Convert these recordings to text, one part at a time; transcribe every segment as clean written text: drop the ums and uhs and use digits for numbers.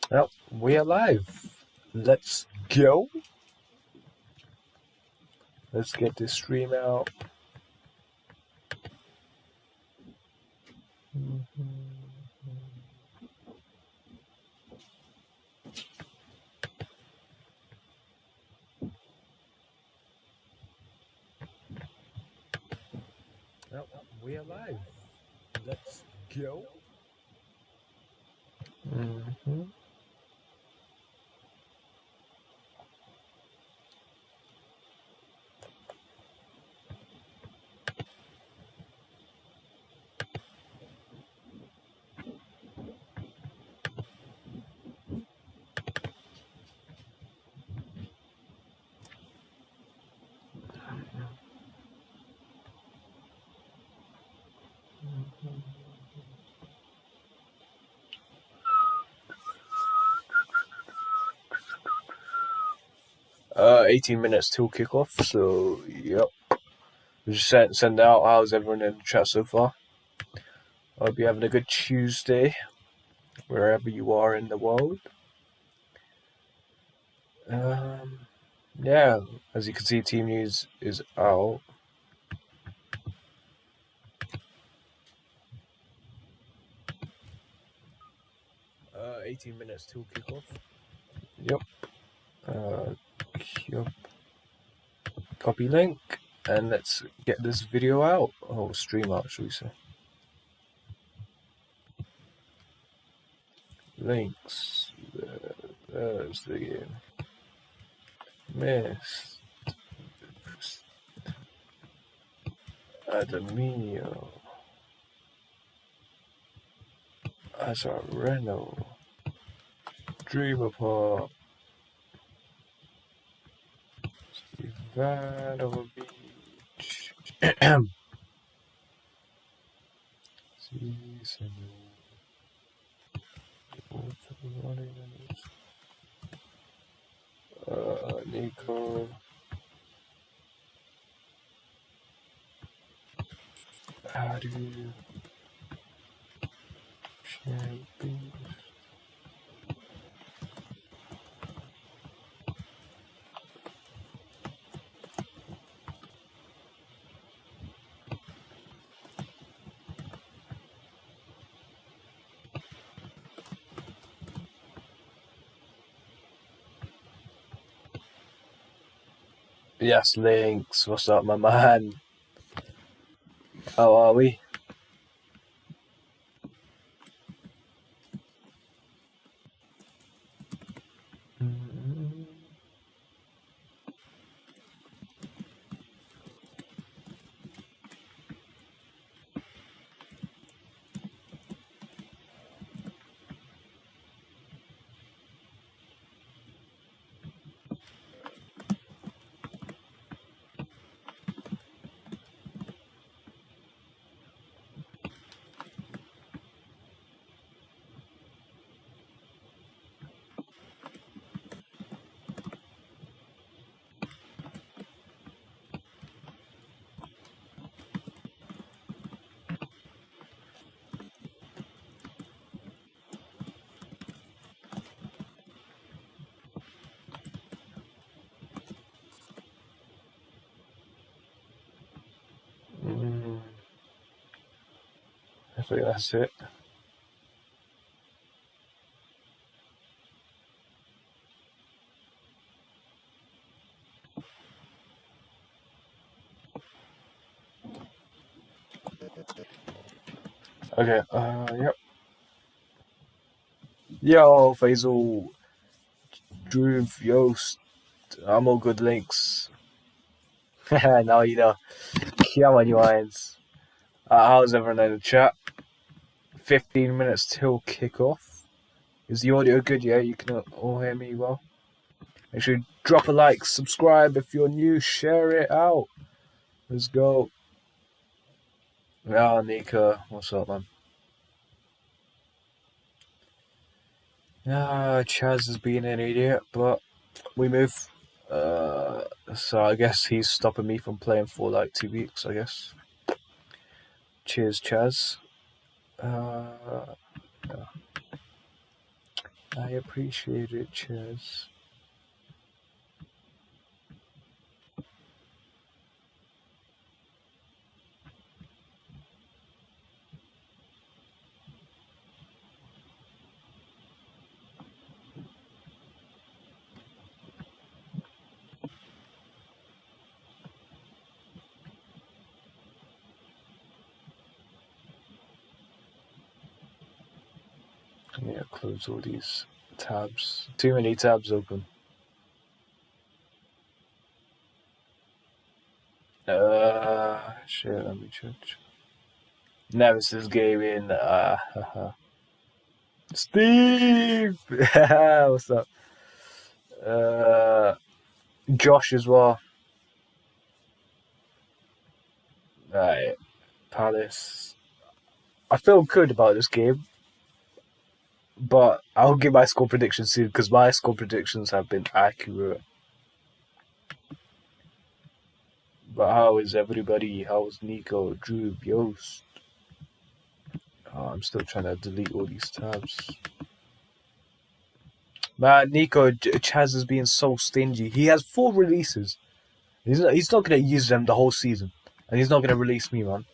Well, we are live. Let's go. Let's get this stream out. Well, we are live. Let's go. Uh, 18 minutes till kickoff. So, yep. We just send out. How's everyone in the chat so far? I hope you're having a good Tuesday, wherever you are in the world. Yeah, as you can see, team news is out. Uh, 18 minutes till kickoff. Yep. Yep. Copy link, and let's get this video out. Oh, stream out, should we say? Links. There's the game. Miss. Adamino. Azareno. Dream apart. Ivanovic. Si, senor. Nico. Adu. Champions. Yes, Links. What's up, my man? How are we? I think that's it. Okay, yep. Yo, Faisal, Drew, Yost, I'm all good, Links. Now you know. Come on, you irons. How's everyone in the chat? 15 minutes till kickoff. Is the audio good? Yeah, you can all hear me well. Make sure you drop a like, subscribe if you're new, share it out. Let's go. Yeah, Nika, what's up, man? Chaz has been an idiot, but we move. So I guess he's stopping me from playing for like 2 weeks, I guess. Cheers, Chaz. Yeah. I appreciate it, Chaz. Yeah, close all these tabs. Too many tabs open. Shit, let me check. Nemesis Gaming. Steve! What's up? Josh as well. Right, Palace. I feel good about this game, but I'll give my score predictions soon because my score predictions have been accurate. But how is everybody? How's Nico, Drew, Yost? Oh, I'm still trying to delete all these tabs. Man, Nico, Chaz is being so stingy. He has 4 releases. He's not going to use them the whole season. And he's not going to release me, man.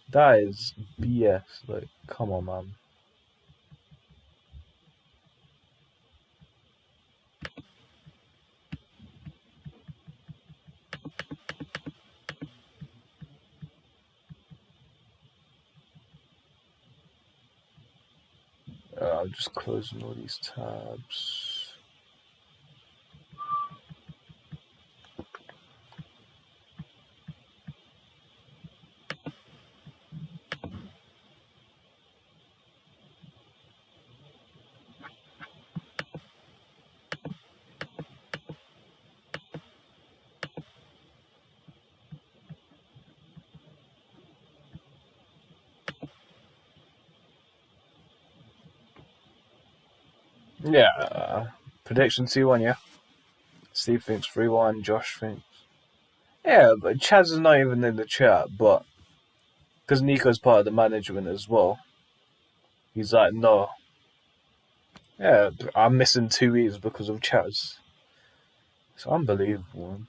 That is BS. Like, come on, man. I'm just closing all these tabs. Yeah. Prediction 2-1, yeah? Steve thinks 3-1, Josh thinks. Yeah, but Chaz is not even in the chat, but because Nico's part of the management as well, he's like, no. Yeah, I'm missing 2 weeks because of Chaz. It's unbelievable.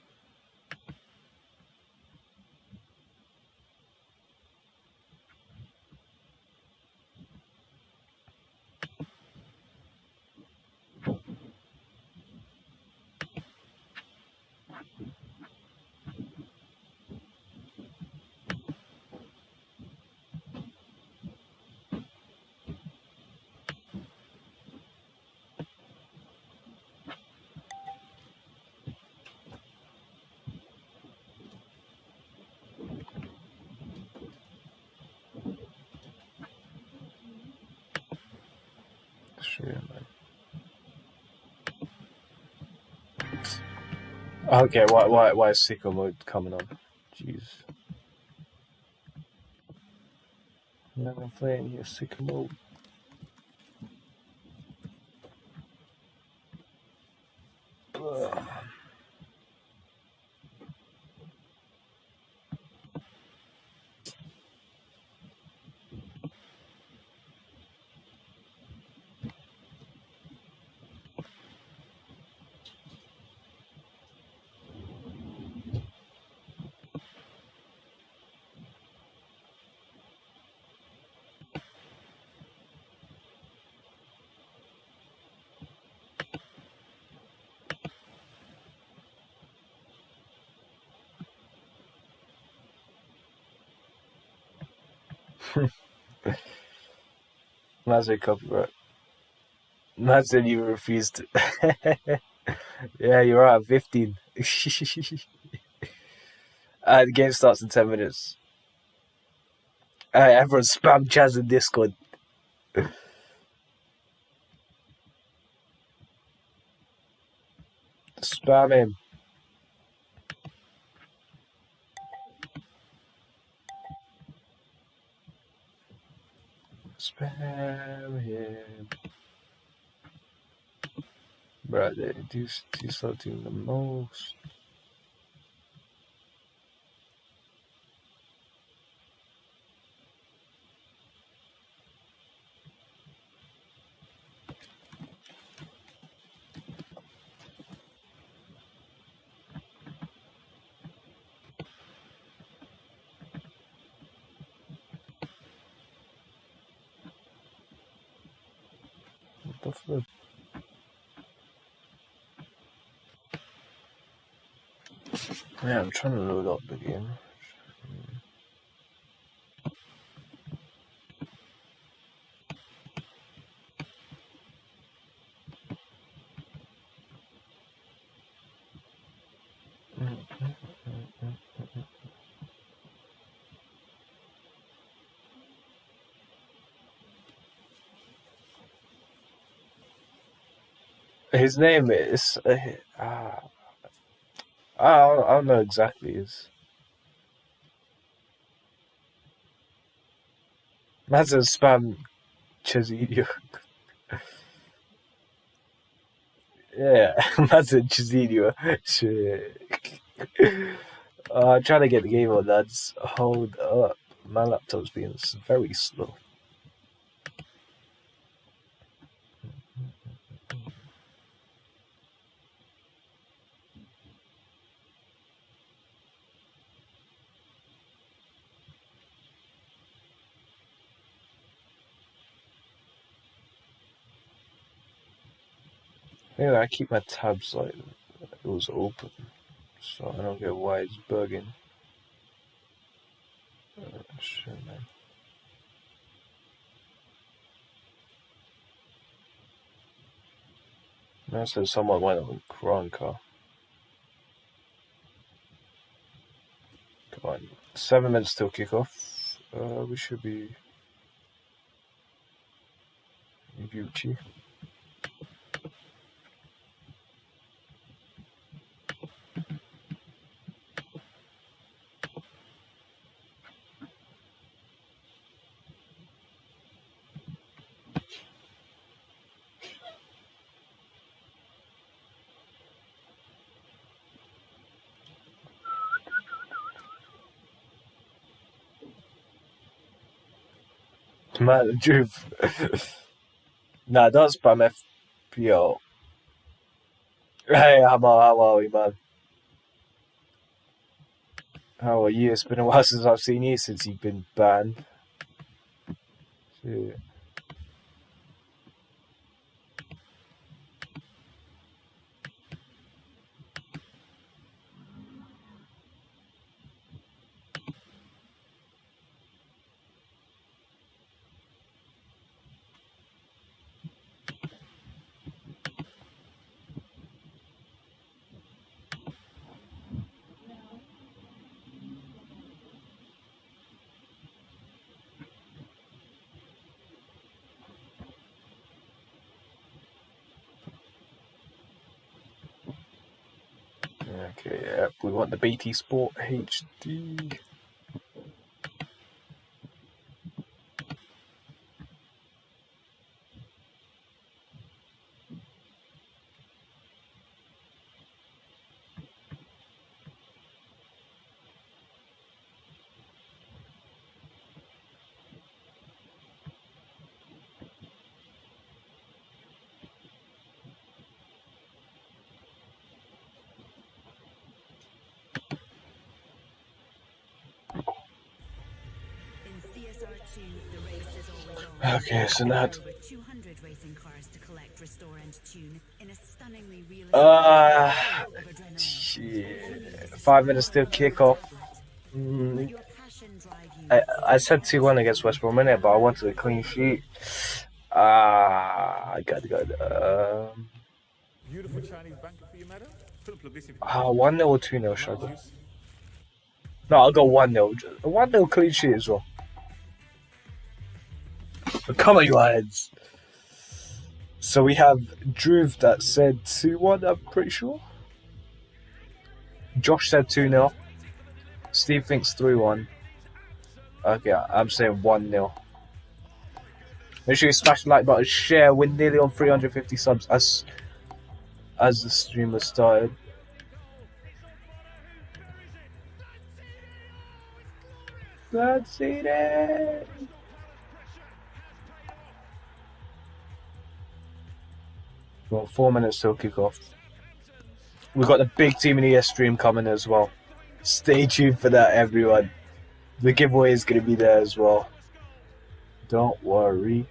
Sure, man. Okay, why is sicko mode coming on? Jeez. I'm not gonna play any of sicko mode. Mazda copyright. Mazda, you refused. Yeah, you're right. 15. The game starts in 10 minutes. Everyone spam Chaz in Discord. Spam him. Spam him. Bro, they do start doing the most. the flip? Yeah, I'm trying to load up the game. His name is. I don't know exactly. Is that's a spam Chizilio. Yeah, that's a Chizilio. Shit. I'm trying to get the game on, lads. Hold up. My laptop's being very slow. Yeah, I keep my tabs like it was open, so I don't get why it's bugging. Shit, man. Now said someone went on Kronka. Come on, 7 minutes till kickoff. We should be Gucci. Man, Juve. Nah, don't spam FPL. Hey, how are we, man? How are you? It's been a while since I've seen you since you've been banned. Shit. Okay, yeah, we want the BT Sport HD. Okay, so now. 200 racing cars to collect, restore, and tune in a stunningly realistic Shit. 5 minutes till kickoff. I said 2-1 against West Brom in it, but I wanted a clean sheet. I got. Beautiful Chinese banker for you, madam. Couldn't plug this in. 1-0 or 2-0, should I go? No, I'll go 1-0. 1-0 clean sheet as well. But come on, you lads. So we have Drew that said 2-1, I'm pretty sure. Josh said 2-0. Steve thinks 3-1. Okay, I'm saying 1-0. Make sure you smash the like button, share. We're nearly on 350 subs as the stream has started. That's it. Well, 4 minutes till kickoff. We've got the big Team in the ES stream coming as well. Stay tuned for that, everyone. The giveaway is going to be there as well. Don't worry.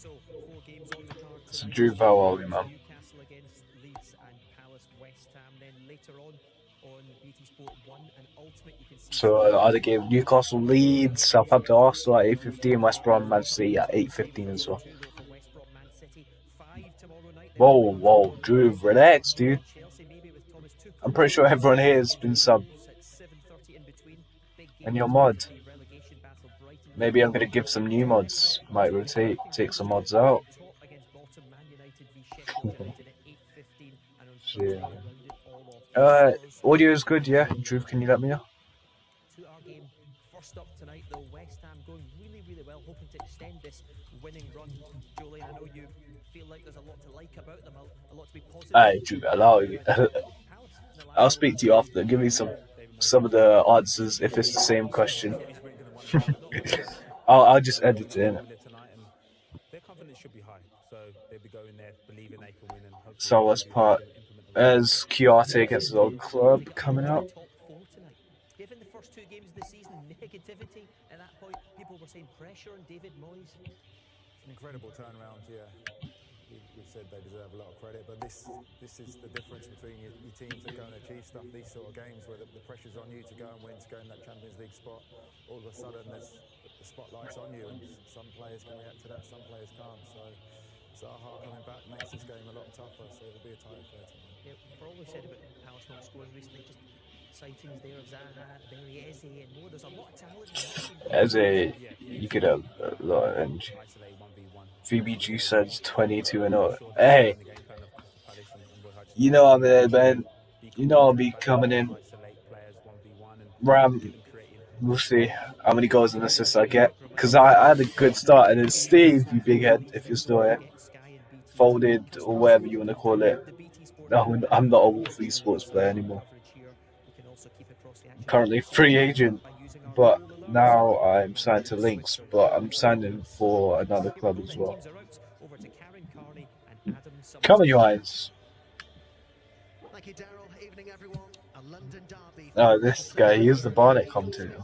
So 4 games on the card So tonight. Drew, how are we, man? Newcastle against Leeds and Palace, West Ham. Then later on BT Sport 1 and Ultimate, you can see. So other game: Newcastle, Leeds, Southampton, Arsenal at 8:15, West Brom, Man City at 8:15 as well. For West Brom, Man City 5 tomorrow night. Whoa, Drew, relax, dude. Chelsea maybe with Thomas Tuchel. I'm pretty sure everyone here has been subbed. At 7:30 in between. Big game. And your mod. The relegation battle, Brighton. Maybe I'm gonna give some new mods. Might rotate, take some mods out. Top against bottom, Man United v Sheffield United at 8:15, and on Yeah. Thursday, round it all off. Audio is good, yeah? Drew, can you let me know? To our game, first up tonight, though, West Ham going really well, hoping to extend this winning run. Julian, I know you feel like there's a lot to like about them, a lot to be positive. Alright, Drew, allow me. I'll speak to you after. Give me some of the answers if it's the same question. I'll just edit it in. Their confidence should be high, so they'll be going there believing they can win. And So let's part as Chiarte gets his old club coming out. Top 4 tonight. Given the first 2 games of the season, negativity at that point, people were saying pressure on David Moyes. An incredible turnaround, yeah. We've said they deserve a lot of credit, but this is the difference between your teams that go and achieve stuff. These sort of games where the pressure's on you to go and win, to go in that Champions League spot. All of a sudden, the spotlight's on you, and some players can react to that, some players can't. So Zaha coming back makes this game a lot tougher. So it'll be a tight affair tonight. Yeah, for all we said about Palace not scoring recently, just sightings there of Zaha, Eze, and more. There's a lot of talent. As you could have a lot of energy. VBG says 22-0. Hey, you know I'm there, man. You know I'll be coming in. Ram, we'll see how many goals and assists I get. Because I had a good start, and it's Steve, you big head, if you're still here. Folded, or whatever you want to call it. No, I'm not a Wolf Esports player anymore. I'm currently free agent, but now I'm signed to Lynx, but I'm signing for another club as well. Come on, you eyes. Thank you, Daryl. Evening, everyone. A London derby. Oh, this guy, he is the Barnet commentator.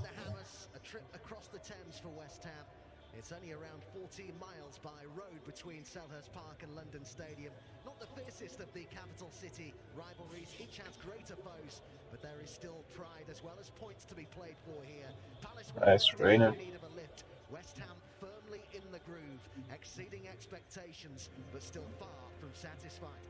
A trip across the Thames for West Ham. It's only around 14 miles by road between Selhurst Park and London Stadium. Not the fiercest of the capital city rivalries. Each has greater foes, but there is still pride as well as points to be played for here. Palace It's raining. in need of a lift. West Ham firmly in the groove, exceeding expectations, but still far from satisfied.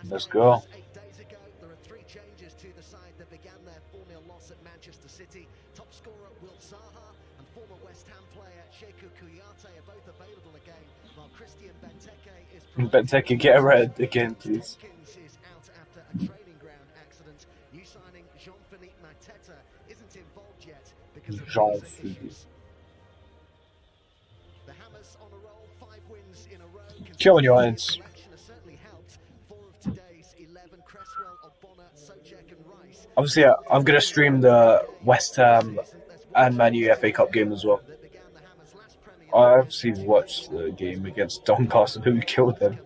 Let's go. 8 days ago, there are 3 changes to the side that began their 4-0 loss at Manchester City. Top scorer Will Zaha and former West Ham player Sheku Kuyate are both available again, while Christian Benteke is... Benteke, get a red again, please. Jenkins is out after a training ground accident. New signing Jean-Philippe Mateta isn't involved yet because of Jean-Philippe. issues. The Hammers on a roll, 5 wins in a row. Come on, you irons. Obviously, I'm going to stream the West Ham and Man U FA Cup game as well. I obviously watched the game against Doncaster, who killed them.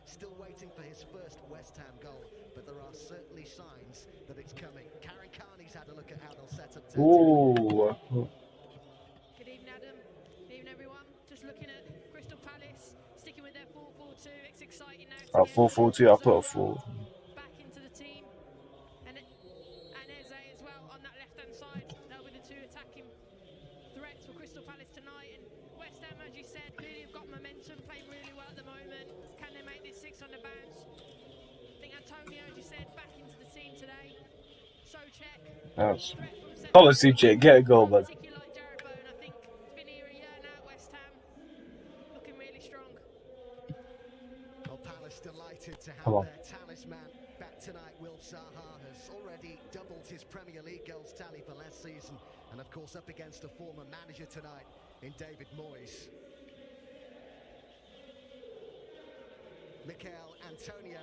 Still waiting for his first West Ham goal, but there are certainly signs that it's coming. Karen Carney's had a look at how they'll set up. Ooh. Good evening, Adam. Good evening, everyone. Just looking at Crystal Palace, sticking with their 4-4-2. It's exciting now. 4-4-2, I'll put a 4. Back into the team. And Eze as well on that left-hand side. They'll be the 2 attacking threats for Crystal Palace tonight. And West Ham, as you said, clearly have got momentum, playing really well at the moment. Can they make this 6 on the bounce? I think Antonio, as you said, back into the team today. So check. That's... Come on, CJ, get a goal, bud. To have Come on. their talisman back tonight. Will Zaha has already doubled his Premier League goals tally for last season, and of course up against a former manager tonight in David Moyes. Mikel Antonio.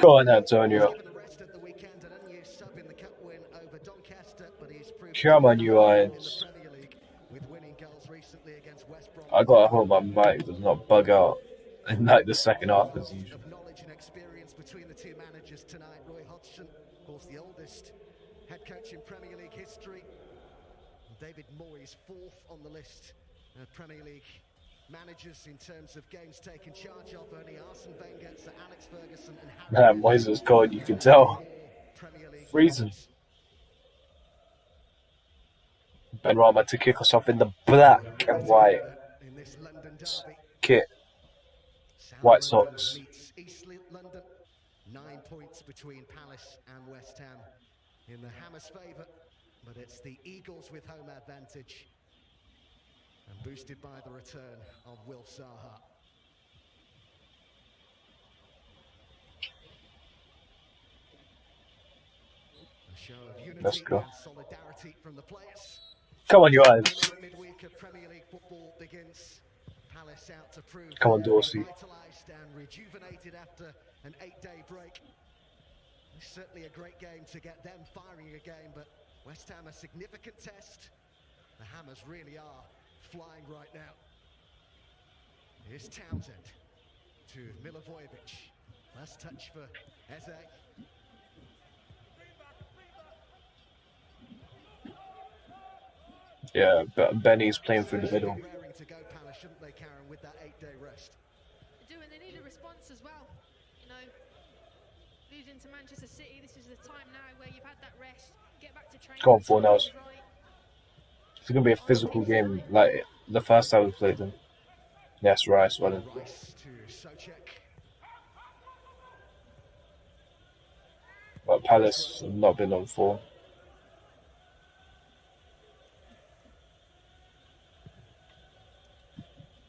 Go on, Antonio. The rest of the weekend, an unused sub in the cup win over Doncaster, but he's proved Come on, you irons. in the Premier League with winning goals recently against West Brom. I got to hope my mic does not bug out in like the second half as usual. Of knowledge and experience between the 2 managers tonight. Roy Hodgson, of course, the oldest head coach in Premier League history. David Moyes, fourth on the list of Premier League managers in terms of games taken charge of. Only Arsene Wenger, Sir Alex Ferguson, and Harry Man, Moyes is cold, you can tell. Premier League Freezing. managers. Ben Rama to kick us off in the black and white In this London derby. kit. South White London socks. meets East London. 9 points between Palace and West Ham in the Hammers' favour, but it's the Eagles with home advantage and boosted by the return of Will Zaha. A show of Let's unity go. and solidarity from the players. Come on, you guys. Midweek of Premier League football begins. Palace out to prove Come on, they're Dorsey. revitalised and rejuvenated after an 8-day break. It's certainly a great game to get them firing again, but West Ham a significant test. The Hammers really are flying right now. Here's Townsend to Milivojevic. Last touch for Eze. Yeah, but Benny's playing through the middle. Raring to go, Palace, shouldn't they, Karen, with that 8-day rest? They do, and they need a response as well. You know, losing to Manchester City, this is the time now where you've had that rest, get back to training. Go on, 4 now. It's Right. going to be a physical game like the first time we played them. Yes, Rice, well done. Rice to Souček. But Palace have not been on form.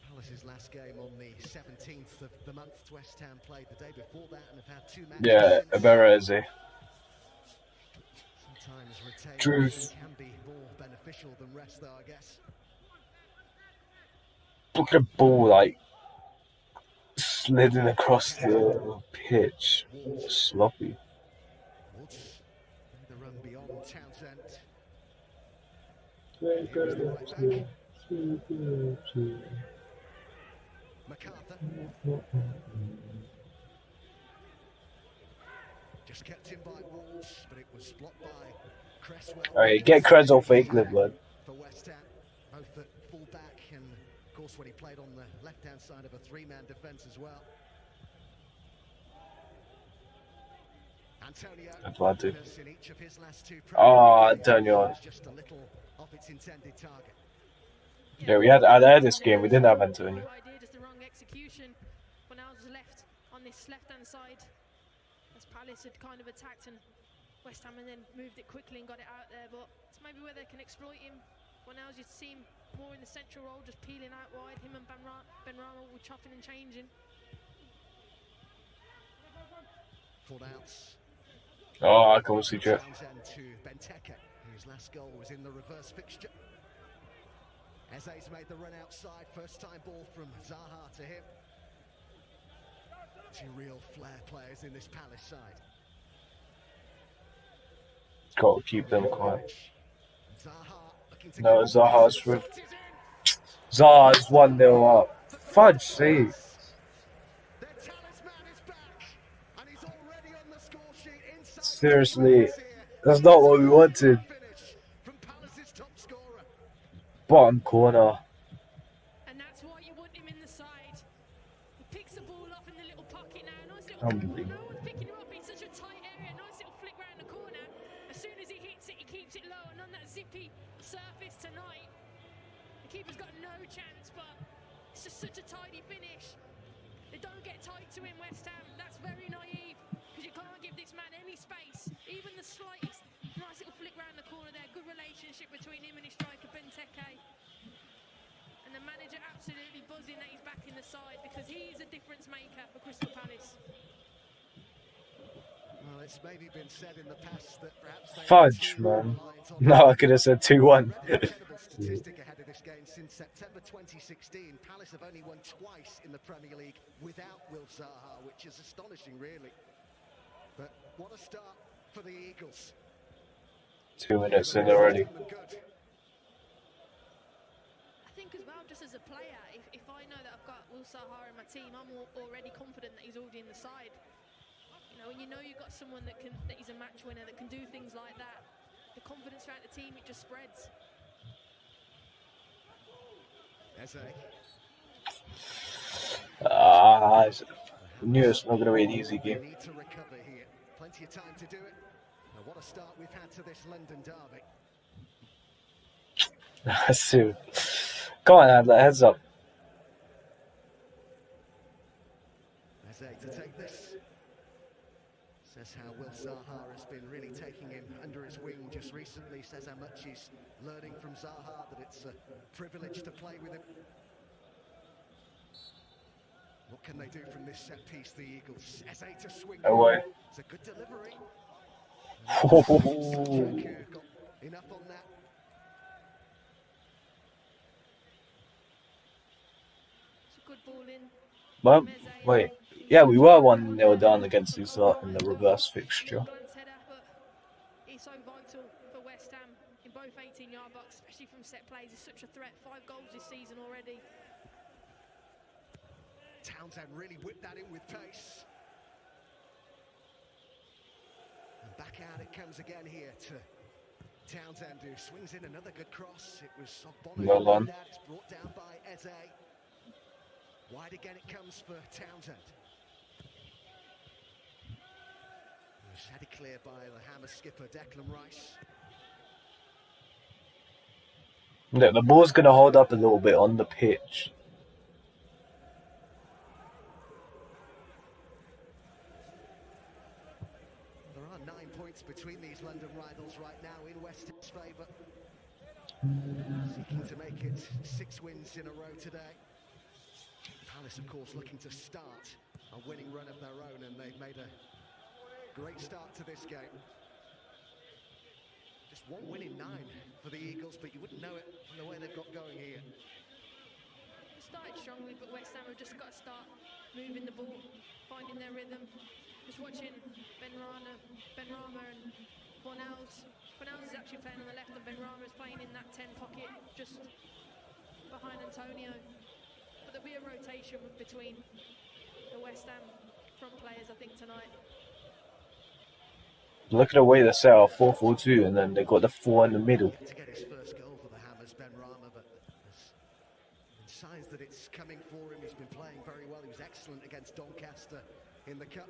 Palace's last game on the 17th of the month. West Ham played the day before that and have had 2 matches. Yeah, since. Ibera is a Sometimes retained Truth. can be more beneficial than rest, though, I guess. look at the ball like sliding across the pitch. Sloppy. Woods made the run beyond Townsend. Here's the right back. MacArthur. Just kept in by Wolves, but it was blocked by Cresswell. Alright, get creds off England, blood. For West Ham, both at full-back and, of course, when he played on the left-hand side of a 3-man defence as well. Antonio, Advantage. in each of his last 2 Oh, Premier League Antonio. games, just a little off its intended target. Yeah, we had at this game, we didn't have Antonio. Wrong idea, just the wrong execution. When I was left on this left-hand side, as Palace had kind of attacked and West Ham and then moved it quickly and got it out there, but it's maybe where they can exploit him. When else you see him more in the central role, just peeling out wide. Him and Ben Rama were chopping and changing. Full outs. Oh, I can't see it. Townsend to Benteke, whose last goal was in the reverse fixture. Eze's made the run outside, first time ball from Zaha to him. 2 real flair players in this Palace side. Got to keep them quiet. Zaha looking to No, go. Zaha's through. Zaha's 1-0 up. Fudge sake. Their talisman is back, and he's already on the score sheet inside. Seriously, that's not what we wanted. Finish from Palace's top scorer. Bottom corner. And that's why you want him in the side. He picks the ball up in the little pocket now. Nice little Unbelievable. no one's picking him up in such a tight area. Nice little flick round the corner. As soon as he hits it, he keeps it low. And on that zippy surface tonight, the keeper's got no chance, but it's just such a tidy finish. They don't get tight to him, West Ham. That's very naive, because you can't give this man any space. Even the slightest. Nice little flick round the corner there. Good relationship between him and his striker, Benteke. And the manager absolutely buzzing that he's back in the side, because he is a difference maker for Crystal Palace. Well, it's maybe been said in the past that perhaps they Fudge, are too man. reliant on No, I could have said 2-1. Read an incredible statistic ahead of this game. Since September 2016, Palace have only won twice in the Premier League without Will Zaha, which is astonishing, really. But what a start for the Eagles. 2 minutes in already. Good. I think as well, just as a player, if I know that I've got Will Zaha in my team, I'm already confident that he's already in the side. You know, when you know you've got someone that he's a match winner, that can do things like that, the confidence throughout the team, it just spreads. Eze. I knew it's not going to be an easy game. Need to recover here. Plenty of time to do it. And what a start we've had to this London derby. Soon. Come on, Adler, heads up. Eze to take this. Says how Will Zaha has been really taking him under his wing just recently. Says how much he's learning from Zaha, that it's a privilege to play with him. What can they do from this set piece, the Eagles? Eze to swing. Away. It's a good delivery. Oh. Got enough on that. It's a good ball in. Well, wait. Yeah, we were 1-0 down against these lot in the reverse fixture. Glance header, but it's so vital for West Ham in both 18-yard box, especially from set plays. It's such a threat. 5 goals this season already. Townsend really whipped that in with pace. And back out it comes again here to Townsend, who swings in another good cross. It was Well done. It's brought down by Eze. Wide again it comes for Townsend. It was headed clear by the Hammer skipper Declan Rice. Look, the ball's going to hold up a little bit on the pitch. There are 9 points between these London rivals right now in West Ham's favour. Seeking to make it 6 wins in a row today. Palace, of course, looking to start a winning run of their own, and they've made a great start to this game. Just 1 win in 9 for the Eagles, but you wouldn't know it from the way they've got going here. They started strongly, but West Ham have just got to start moving the ball, finding their rhythm. Just watching Benrahma and Fornals. Fornals is actually playing on the left, and Benrahma is playing in that 10 pocket just behind Antonio. But there'll be a rotation between the West Ham front players, I think, tonight. Look at the way they set up 4-4-2, and then they got the 4 in the middle. To get his first goal for the Hammers, Benrahma, but there's been signs that it's coming for him. He's been playing very well. He was excellent against Doncaster in the Cup.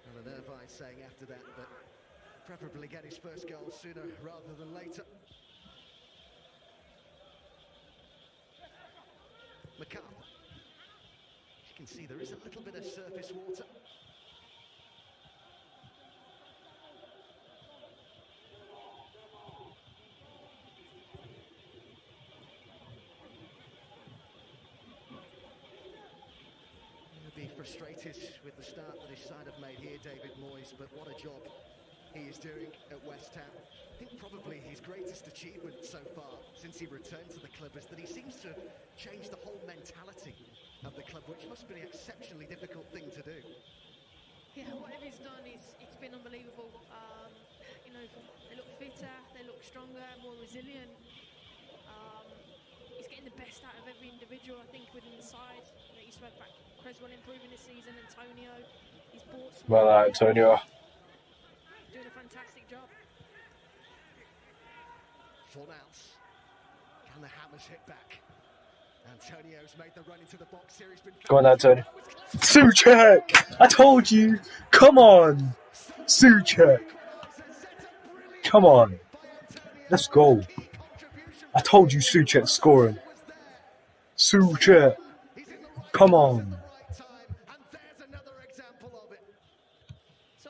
And an Irvine saying after that preferably get his first goal sooner rather than later. McCarthy. As you can see, there is a little bit of surface water. He'll be frustrated with the start that his side have made here, David Moyes, but what a job he is doing at West Ham. I think probably his greatest achievement so far since he returned to the club is that he seems to change the whole mentality of the club, which must be an exceptionally difficult thing to do. Yeah, whatever he's done, it's been unbelievable. You know, they look fitter, they look stronger, more resilient. He's getting the best out of every individual, I think, within the side. You know, you spoke about Creswell improving this season, Antonio. He's bought some Well, Antonio. doing a fantastic job. Fornals. Can the Hammers hit back? Antonio's made the run into the box here. He's been... Go on, Antonio. Souček! I told you! Come on! Souček! Come on! Let's go! I told you Souček scoring. Souček! Come on! So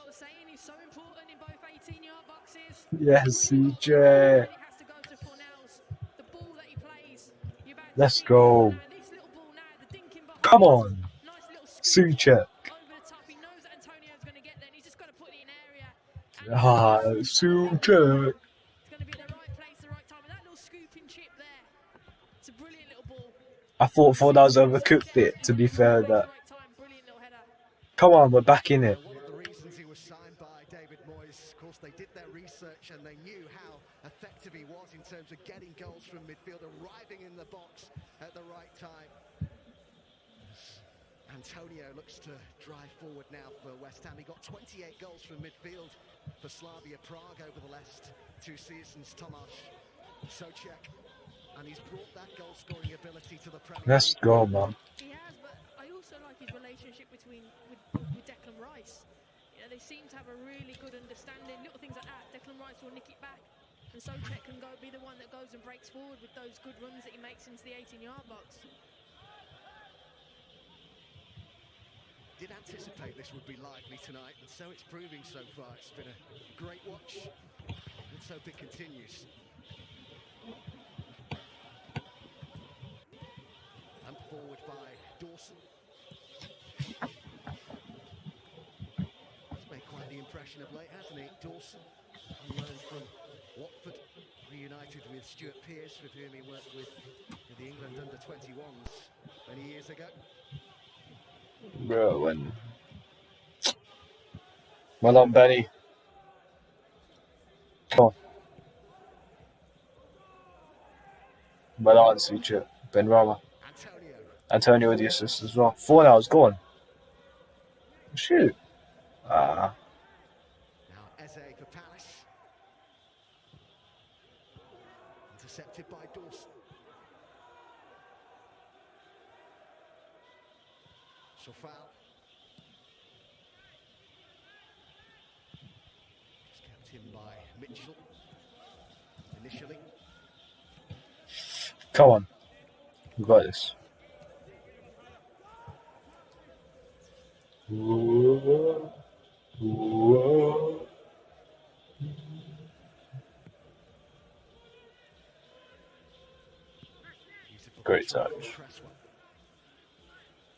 I was saying, he's so important in both 18-yard boxes. Yes, Souček! Let's go! Come on! Souček! Ah, Souček! I thought Fornals overcooked it, to be fair. That. Come on, we're back in it. One of the reasons he was signed by David Moyes, of course, they did their research and they knew how effective he was in terms of getting goals from midfield, arriving in the box at the right time. Antonio looks to drive forward now for West Ham. He got 28 goals from midfield for Slavia Prague over the last 2 seasons. Tomáš Souček. And he's brought that goal-scoring ability to the Premier Let's League. go, man. He has, but I also like his relationship with Declan Rice. You know, they seem to have a really good understanding. Little things like that, Declan Rice will nick it back, and Souček can be the one that goes and breaks forward with those good runs that he makes into the 18-yard box. Did anticipate this would be lively tonight, and so it's proving so far. It's been a great watch. Let's hope it continues. And forward by Dawson. He's made quite the impression of late, hasn't he? Dawson, on loan from Watford, reunited with Stuart Pearce, with whom he worked with in the England under-21s many years ago. Bro, and well on, Benny. Come on. Well on, Sucha. Ben Rama. Antonio. Antonio with the assist as well. 4 now, it's gone. Shoot. Now Eze for Palace. Intercepted by Dawson. Sofal. Just kept in by Mitchell. Initially. Come on. We got this. Whoa. Whoa. Great touch.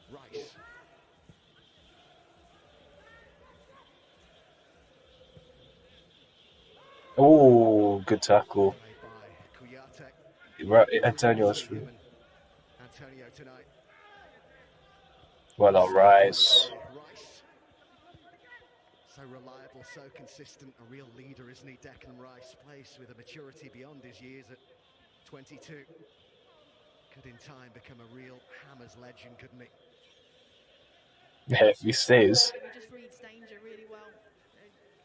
Rice. Oh, good tackle. Played by Kuyate. Right, Antonio's through. Antonio tonight. Well on, Rice. Rice. So reliable, so consistent, a real leader, isn't he? Declan Rice plays with a maturity beyond his years at 22. Could in time become a real Hammers legend, couldn't he? Yeah, if he stays. He just reads danger really well.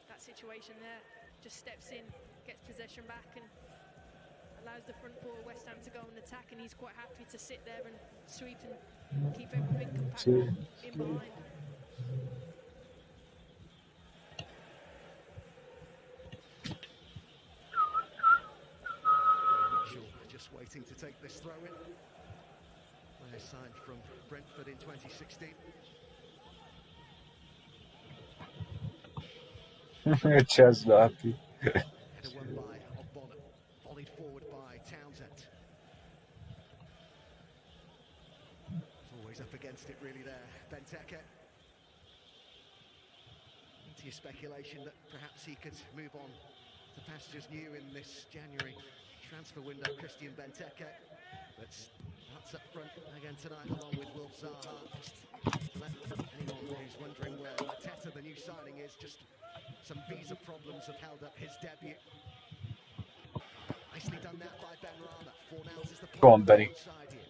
That situation there, just steps in, gets possession back, and allows the front four of West Ham to go and attack, and he's quite happy to sit there and sweep and keep everything compact in behind. Mitchell just waiting to take this throw in. Player signed from Brentford in 2016. Chaz not happy. Header won by Ogbonna. Volleyed forward by Townsend. He's always up against it really there. Benteke. Plenty of speculation that perhaps he could move on to pastures new in this January transfer window, Christian Benteke. But that's up front again tonight, along with Will Zaha. Just to let anyone who's wondering where Mateta, the new signing, is, just some visa problems have held up his debut. Nicely done that by Ben Rama. Fornals is the Go on, Benny. side here.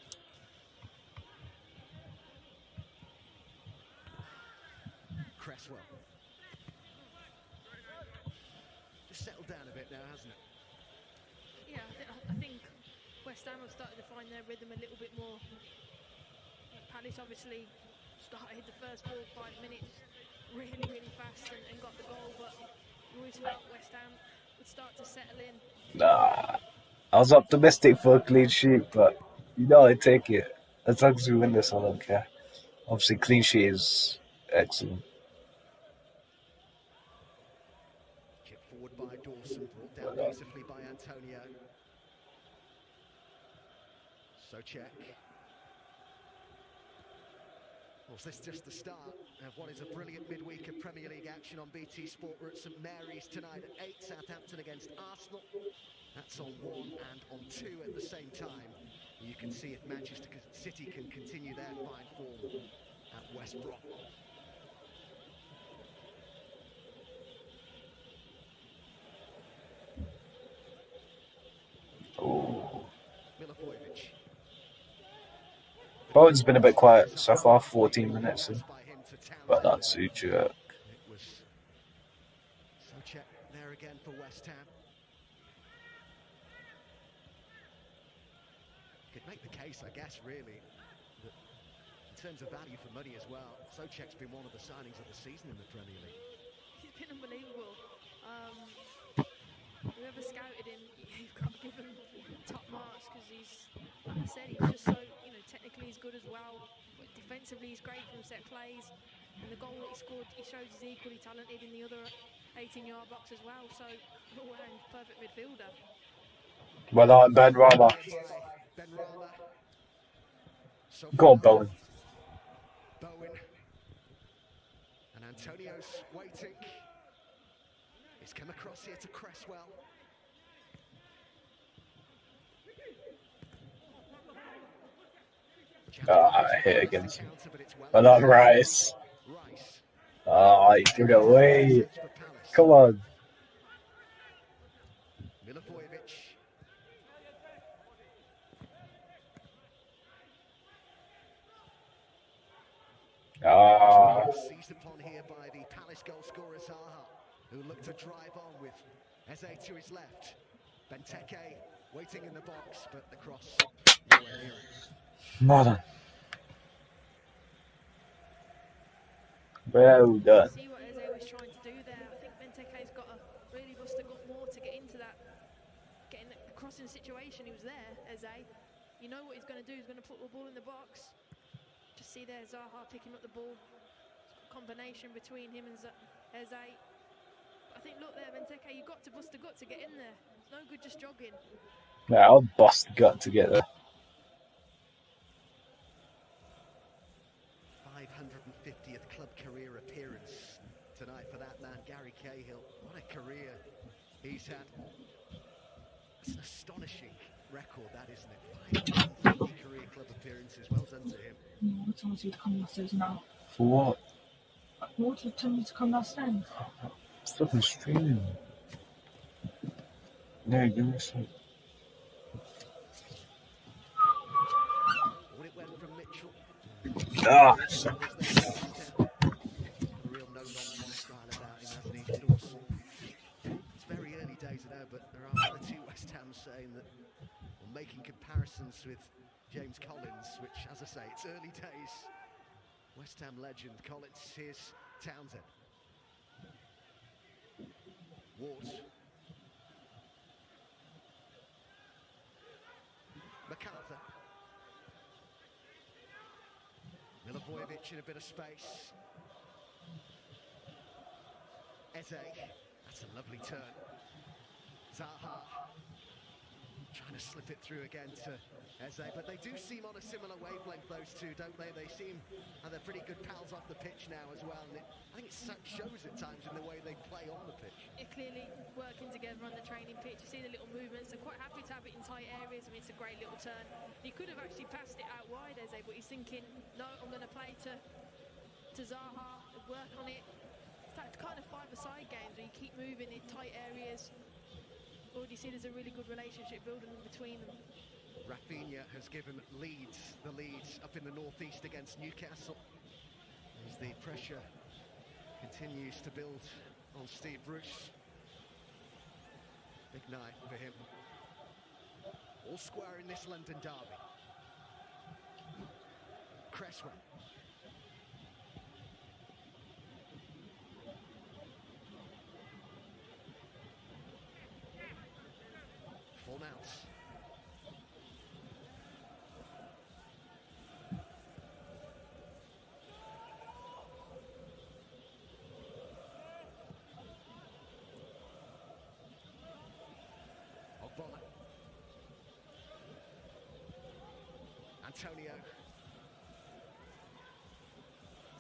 Cresswell. Just settled down a bit now, hasn't it? Yeah, I think West Ham have started to find their rhythm a little bit more. Palace obviously started the first 4 or 5 minutes really fast and got the goal, but you always felt West Ham would start to settle in. Nah. I was optimistic for a clean sheet, but you know I take it. As long as we win this, I don't care. Obviously, clean sheet is excellent. Chip forward by Dawson, brought down beautifully by Antonio. Souček. Was this just the start of what is a brilliant midweek of Premier League action on BT Sport? We're at St Mary's tonight at 8, Southampton against Arsenal. That's on 1 and on 2 at the same time. You can see if Manchester City can continue their fine form at West Brom. Milivojevic. Bowen's been a bit quiet so far, 14 minutes in. But that's Sucha. It was Souček there again for West Ham. Could make the case, I guess, really, that in terms of value for money as well, Souček's been one of the signings of the season in the Premier League. He's been unbelievable. Whoever scouted him, you've got to give him top marks because he's, like I said, he's just so, technically he's good as well. But defensively, he's great from set plays. And the goal that he scored, he shows he's equally talented in the other 18-yard box as well. So, all-round perfect midfielder. Well done, Ben Rama. Ben Rama. So Go on, Bowen. Bowen. And Antonio's waiting. He's come across here to Cresswell. I hit against him. Well done, Rice. You threw it away. Come on. Milivojevic. Seized upon here by the Palace goal scorer Zaha, who looked to drive on with Eze to his left. Benteke waiting in the box, but the cross nowhere near it. Well done. Well done. See what Eze was trying to do there. I think Benteke's got to really bust a gut more to get into that, getting the crossing situation. He was there, Eze. You know what he's going to do. He's going to put the ball in the box. Just see there, Zaha picking up the ball. Combination between him and Eze. I think, look there, Benteke, you've got to bust a gut to get in there. It's no good just jogging. Yeah, I'll bust the gut to get there. 550th club career appearance tonight for that man, Gary Cahill. What a career he's had. It's an astonishing record, that, isn't it? 550 career club appearances. Well done to him. What told you to come downstairs now? For what? What told you to come downstairs? It's fucking streaming. No, give me some. When it went from Mitchell. Ah! A real no-nonsense style about him, hasn't he? Of course, it's very early days, I know, but there are one or two West Ham saying that, or making comparisons with James Collins, which, as I say, it's early days. West Ham legend Collins, here's Townsend. Ward. MacArthur. Milivojevic in a bit of space. Eze. That's a lovely turn. Zaha. Trying to slip it through again to Eze, but they do seem on a similar wavelength, those two, don't they? They seem, and they're pretty good pals off the pitch now as well, and I think it shows at times in the way they play on the pitch. They're clearly working together on the training pitch. You see the little movements. They're quite happy to have it in tight areas. I mean, it's a great little turn. He could have actually passed it out wide, Eze, but he's thinking, no, I'm going to play to Zaha, work on it. It's that kind of five-a-side games where you keep moving in tight areas. Already see there's a really good relationship building between them. Rafinha has given the leads up in the northeast against Newcastle. As the pressure continues to build on Steve Bruce. Big night for him. All square in this London derby. Cresswell. Full mounts. Ogbonna. Antonio.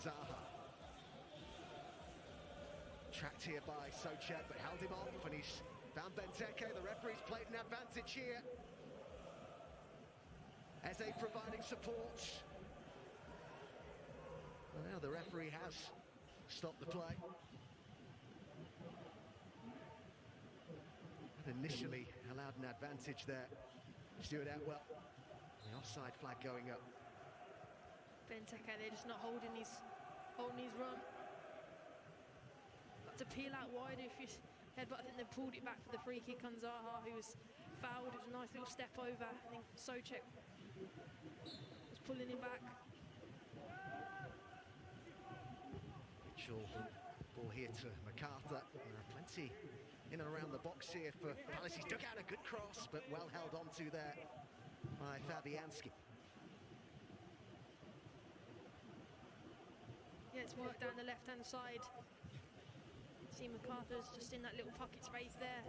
Zaha. Tracked here by Souček, but held him off, and he's found Benteke. The referee's played an advantage here. Eze providing support. Well, now the referee has stopped the play. And initially allowed an advantage there. Stuart Atwell. The offside flag going up. Benteke, they're just not holding his run. Got to peel out wide if you headbutt. I think they pulled it back for the free kick on Zaha, who was fouled. It was a nice little step over. I think Socek was pulling him back. Mitchell, ball here to MacArthur. There are plenty in and around the box here for Palace. He's dug out a good cross, but well held on to there by Fabianski. Yeah, it's worked down the left-hand side. See MacArthur's just in that little pocket space there.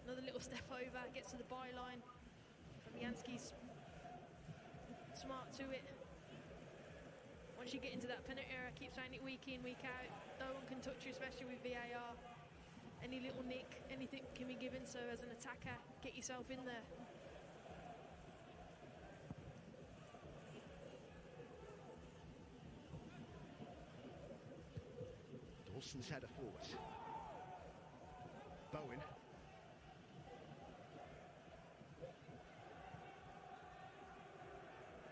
Another little step over, gets to the byline. Fabianski's smart to it. Once you get into that penalty area, I keep saying it week in, week out. No one can touch you, especially with VAR. Any little nick, anything can be given. So as an attacker, get yourself in there. Dawson's header forward. Bowen.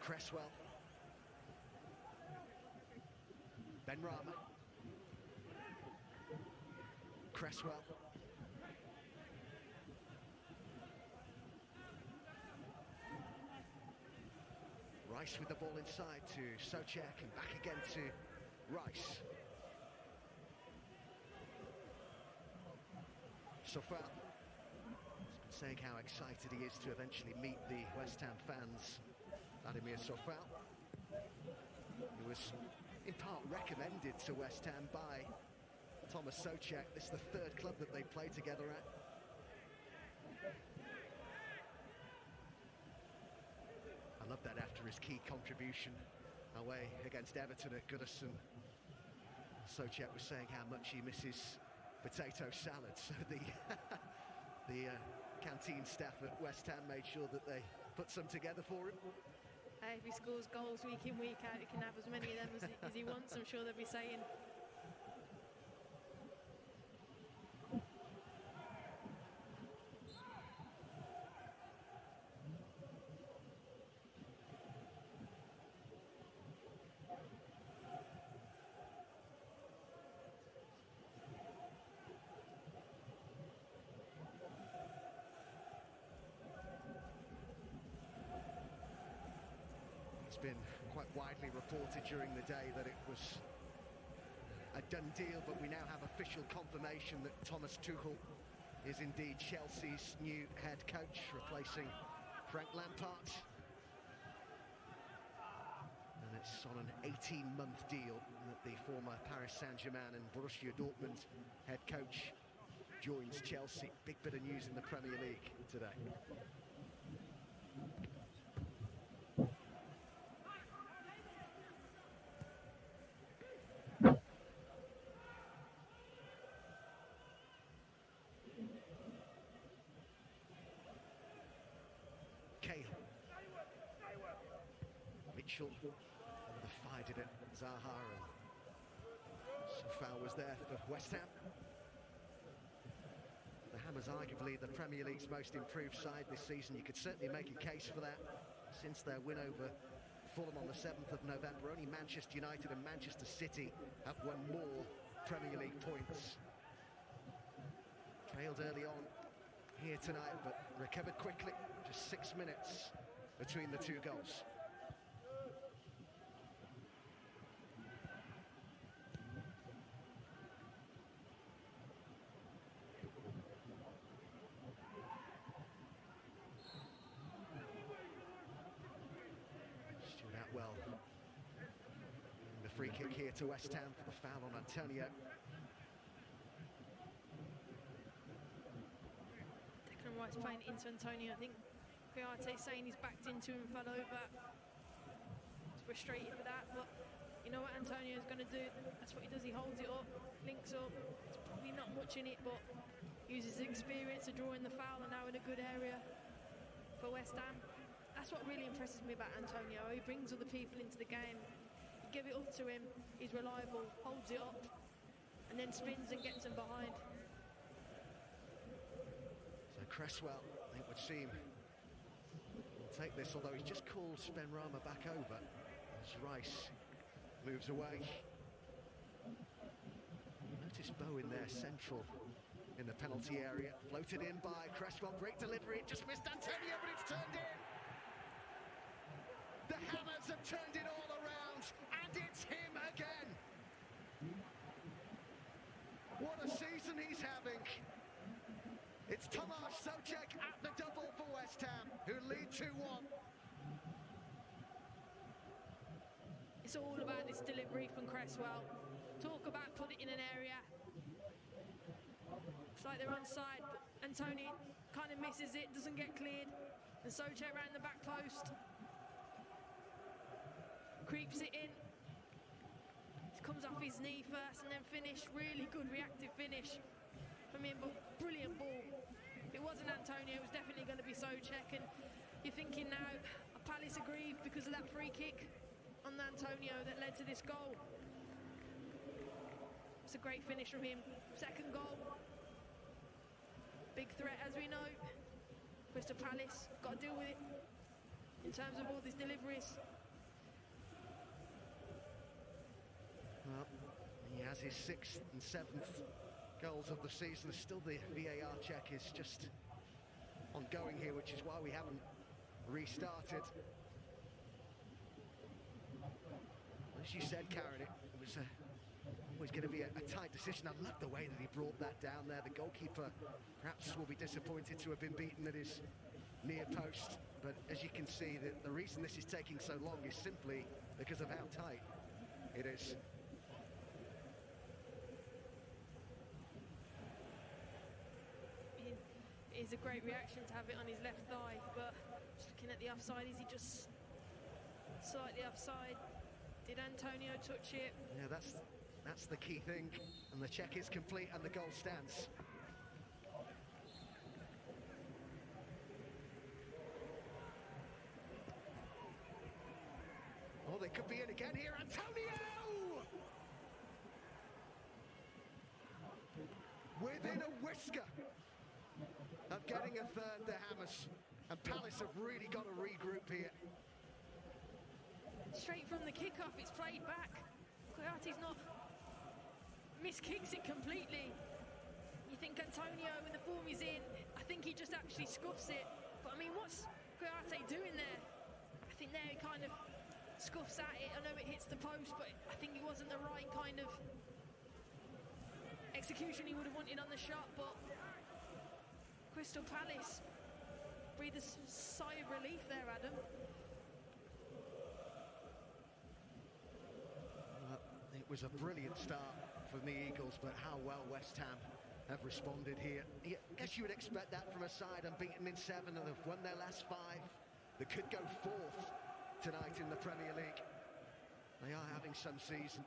Cresswell. Benrahma. Cresswell. Rice with the ball inside to Socek and back again to Rice. Sofal saying how excited he is to eventually meet the West Ham fans. Vladimir Sofal, who was in part recommended to West Ham by Thomas Socek. This is the third club that they play together at. I love that after his key contribution away against Everton at Goodison. Socek was saying how much he misses potato salad. So the canteen staff at West Ham made sure that they put some together for him. If he scores goals week in, week out, he can have as many of them as he wants. I'm sure they'll be saying. It's been quite widely reported during the day that it was a done deal, but we now have official confirmation that Thomas Tuchel is indeed Chelsea's new head coach, replacing Frank Lampard. And it's on an 18-month deal that the former Paris Saint-Germain and Borussia Dortmund head coach joins Chelsea. Big bit of news in the Premier League today. Mitchell defied it, Zaha, and Sofal was there for West Ham. The Hammers arguably the Premier League's most improved side this season. You could certainly make a case for that since their win over Fulham on the 7th of November. Only Manchester United and Manchester City have won more Premier League points. Trailed early on here tonight, but recovered quickly. Just 6 minutes between the two goals. Well, the free kick here to West Ham for the foul on Antonio. Declan Rice playing it into Antonio. I think Kouyaté saying he's backed into him, fell over. He's frustrated with that, but you know what Antonio's going to do? That's what he does. He holds it up, links up. There's probably not much in it, but uses his experience to draw in the foul, and now in a good area for West Ham. That's what really impresses me about Antonio. He brings other people into the game. You give it up to him, he's reliable, holds it up, and then spins and gets them behind. So Cresswell, I think, would seem will take this, although he's just called Benrahma back over as Rice moves away. Notice Bowen there, central in the penalty area. Floated in by Cresswell, great delivery, it just missed Antonio, but it's turned in. The Hammers have turned it all around, and it's him again. What a season he's having. It's Tomáš Souček at the double for West Ham, who lead 2-1. It's all about this delivery from Cresswell. Talk about put it in an area. It's like they're onside, but Antonio kind of misses it, doesn't get cleared. And Souček around the back post. Creeps it in. It comes off his knee first and then finish. Really good reactive finish from him, but brilliant ball. If it wasn't Antonio, it was definitely going to be Souček. And you're thinking now, Palace aggrieved because of that free kick on Antonio that led to this goal. It's a great finish from him. Second goal. Big threat, as we know. Crystal Palace got to deal with it in terms of all these deliveries. Well, he has his 6th and 7th goals of the season. Still the VAR check is just ongoing here, which is why we haven't restarted. As you said, Karen, it was always going to be a tight decision. I love the way that he brought that down there. The goalkeeper perhaps will be disappointed to have been beaten at his near post. But as you can see, the reason this is taking so long is simply because of how tight it is. It is a great reaction to have it on his left thigh, but just looking at the offside, is he just slightly offside? Did Antonio touch it? Yeah, that's the key thing. And the check is complete and the goal stands. Oh, they could be in again here. Antonio! Within a whisker of getting a third, the Hammers. And Palace have really got to regroup here. Straight from the kickoff, it's played back. Coyote's not miskicks it completely. You think Antonio, in the form he's in, I think he just actually scuffs it. But I mean, what's Coyote doing there? I think there he kind of scuffs at it. I know it hits the post, but I think it wasn't the right kind of execution he would have wanted on the shot. But Crystal Palace breathe a sigh of relief there, Adam. It was a brilliant start from the Eagles, but how well West Ham have responded here. I guess you would expect that from a side unbeaten in 7 and have won their last 5. They could go 4th tonight in the Premier League. They are having some season,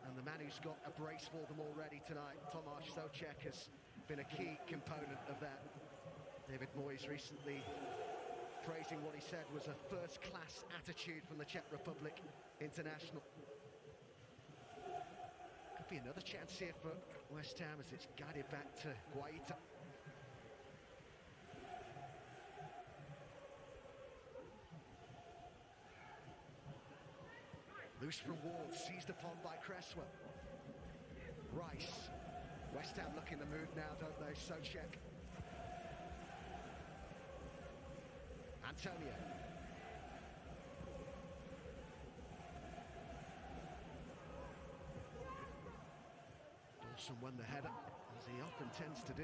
and the man who's got a brace for them already tonight, Tomáš Souček, has been a key component of that. David Moyes recently praising what he said was a first-class attitude from the Czech Republic international. Could be another chance here for West Ham as it's guided back to Coyi. Loose from Ward, seized upon by Cresswell. Rice. West Ham looking to move now, don't they? Souček. Antonio. Dawson won the header, as he often tends to do.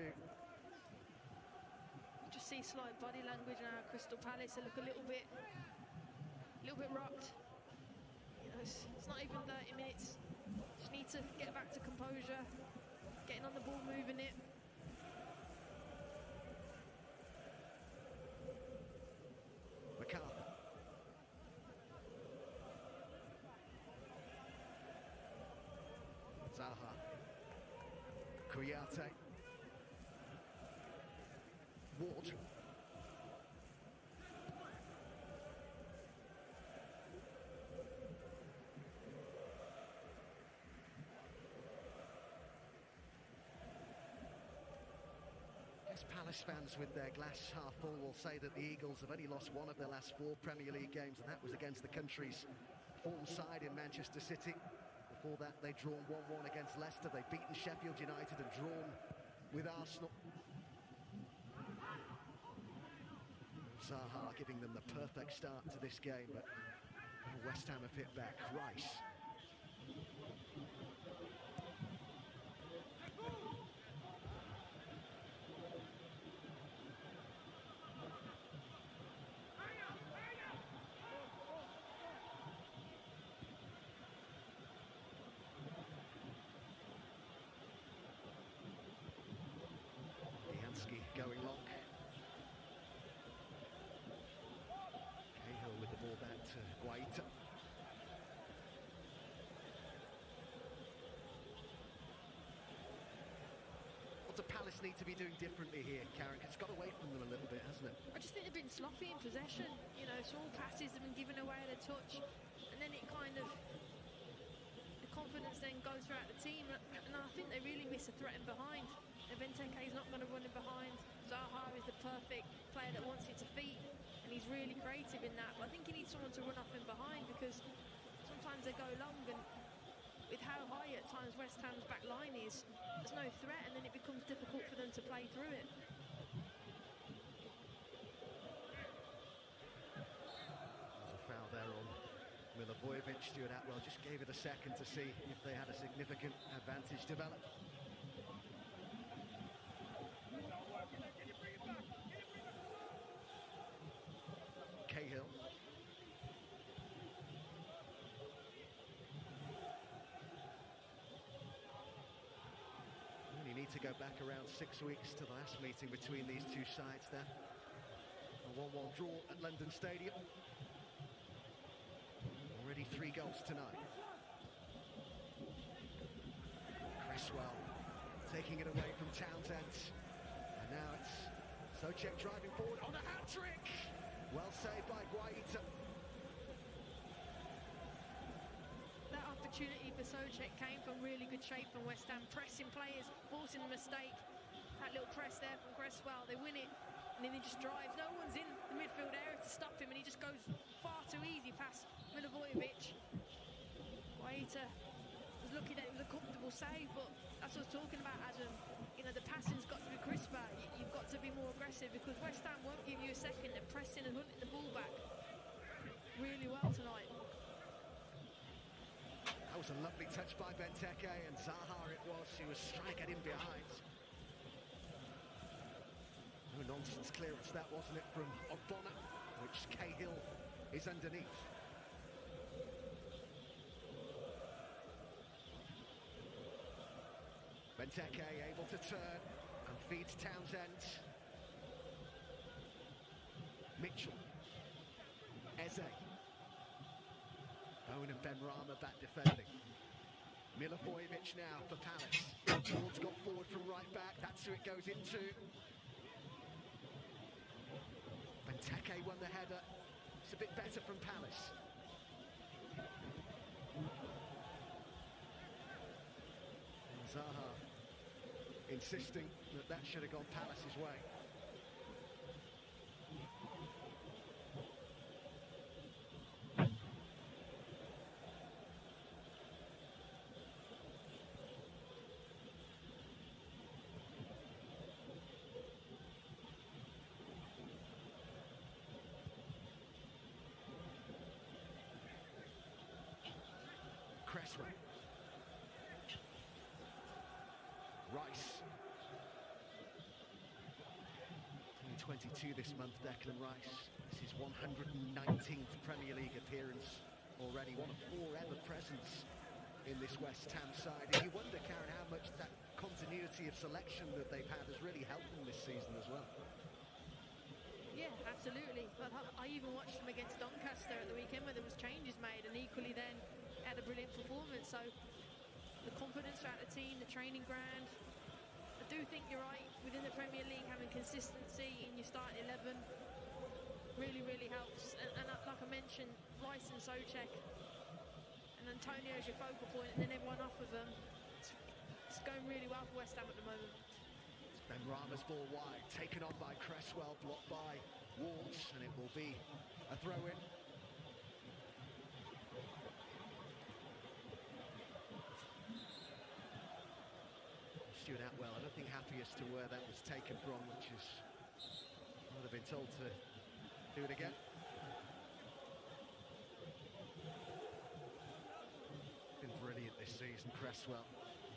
You just see slight body language now. Crystal Palace, they look a little bit rocked. You know, it's not even 30 minutes. Just need to get back to composure, getting on the ball, moving it. McArthur. Zaha. Coyi. Ward. Yes, Palace fans with their glass half full will say that the Eagles have only lost 1 of their last 4 Premier League games, and that was against the country's form side in Manchester City. Before that, they'd drawn 1-1 against Leicester. They'd beaten Sheffield United and drawn with Arsenal. Zaha giving them the perfect start to this game, but West Ham have hit back. Rice. Going long. Cahill with the ball back to Coyi. What do Palace need to be doing differently here, Karen? It's got away from them a little bit, hasn't it? I just think they've been sloppy in possession. You know, small passes have been given away at a touch, and then it kind of, the confidence then goes throughout the team, and I think they really miss a threat in behind. Benteke is not going to run in behind. Zaha is the perfect player that wants it to feet, and he's really creative in that. But I think he needs someone to run off in behind, because sometimes they go long, and with how high at times West Ham's back line is, there's no threat, and then it becomes difficult for them to play through it. There's a foul there on Milivojevic. Stuart Atwell just gave it a second to see if they had a significant advantage develop. Cahill. You need to go back around 6 weeks to the last meeting between these two sides there. A 1-1 draw at London Stadium. Already 3 goals tonight. Cresswell taking it away from Townsend. And now it's Souček driving forward on a hat-trick. Well saved by Coyi. That opportunity for Souček came from really good shape from West Ham, pressing players, forcing a mistake. That little press there from Cresswell, they win it, and then he just drives. No one's in the midfield area to stop him, and he just goes far too easy past Milivojevic. Coyi was lucky that it was a comfortable save, but that's what I was talking about, Adam. You know, the passing's got to be crisper. You've got to be more aggressive, because West Ham won't give you a second. They're pressing and hunting the ball back really well tonight. That was a lovely touch by Benteke, and Zaha it was. He was trying to get in behind. No nonsense clearance that, wasn't it, from Ogbonna, which Cahill is underneath. Benteke able to turn and feeds Townsend. Mitchell. Eze. Owen and Benrahma back defending. Milivojevic now for Palace. Ward's got forward from right back. That's who it goes into. Benteke won the header. It's a bit better from Palace. Zaha insisting that should have gone Palace's way. Cresswell. Rice. Only 22 this month, Declan Rice. This is his 119th Premier League appearance already. One of 4 ever presence in this West Ham side. And you wonder, Karen, how much that continuity of selection that they've had has really helped them this season as well. Yeah, absolutely. But I even watched them against Doncaster at the weekend where there was changes made, and equally then had a brilliant performance. So the confidence throughout the team, the training ground. I do think you're right, within the Premier League, having consistency in your starting 11 really, really helps. And like I mentioned, Rice and Souček and Antonio is your focal point, and then everyone off of them. It's going really well for West Ham at the moment. Benrahma's ball wide, taken on by Cresswell, blocked by Walsh, and it will be a throw-in. Stuart Atwell, I don't think happy oblivious to where that was taken from, which is, would have been told to do it again. Been brilliant this season, Cresswell.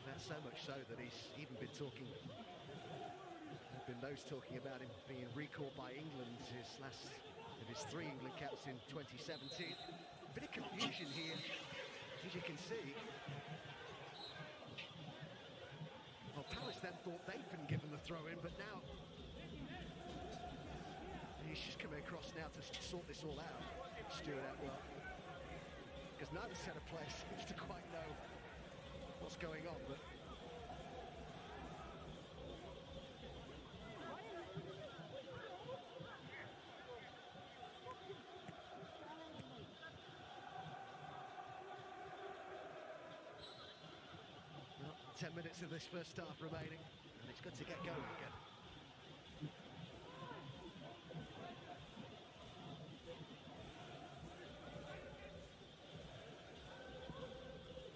That's so much so that he's even been talking. There've been those talking about him being recalled by England his last of his 3 England caps in 2017. A bit of confusion here, as you can see. Well, Palace then thought they'd been given the throw-in, but now he's just coming across now to sort this all out, Stuart Atwell. Because neither set of players seems to quite know what's going on, but well, 10 minutes of this first half remaining, and it's good to get going again.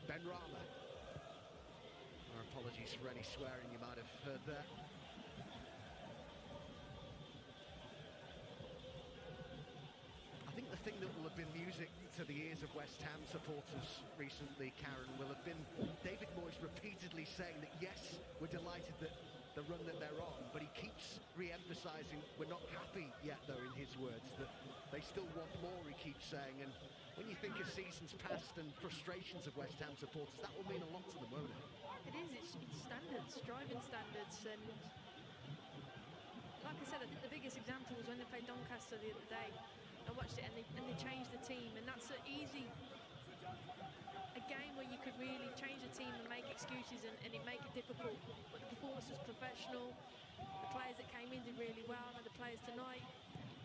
Ben Rama. Our apologies for any swearing you might have heard there. I think the thing that will have been music to the ears of West Ham supporters recently, Karen, will have been David Moyes repeatedly saying that yes, we're delighted that the run that they're on, but he keeps re-emphasising we're not happy yet, though, in his words, that they still want more, he keeps saying. And when you think of seasons past and frustrations of West Ham supporters, that will mean a lot to them, won't it? It is, it's standards, driving standards, and like I said, I think the biggest example was when they played Doncaster the other day. I watched it and they changed the team, and that's a game where you could really change the team and make excuses and it make it difficult. But the performance was professional, the players that came in did really well, and the players tonight.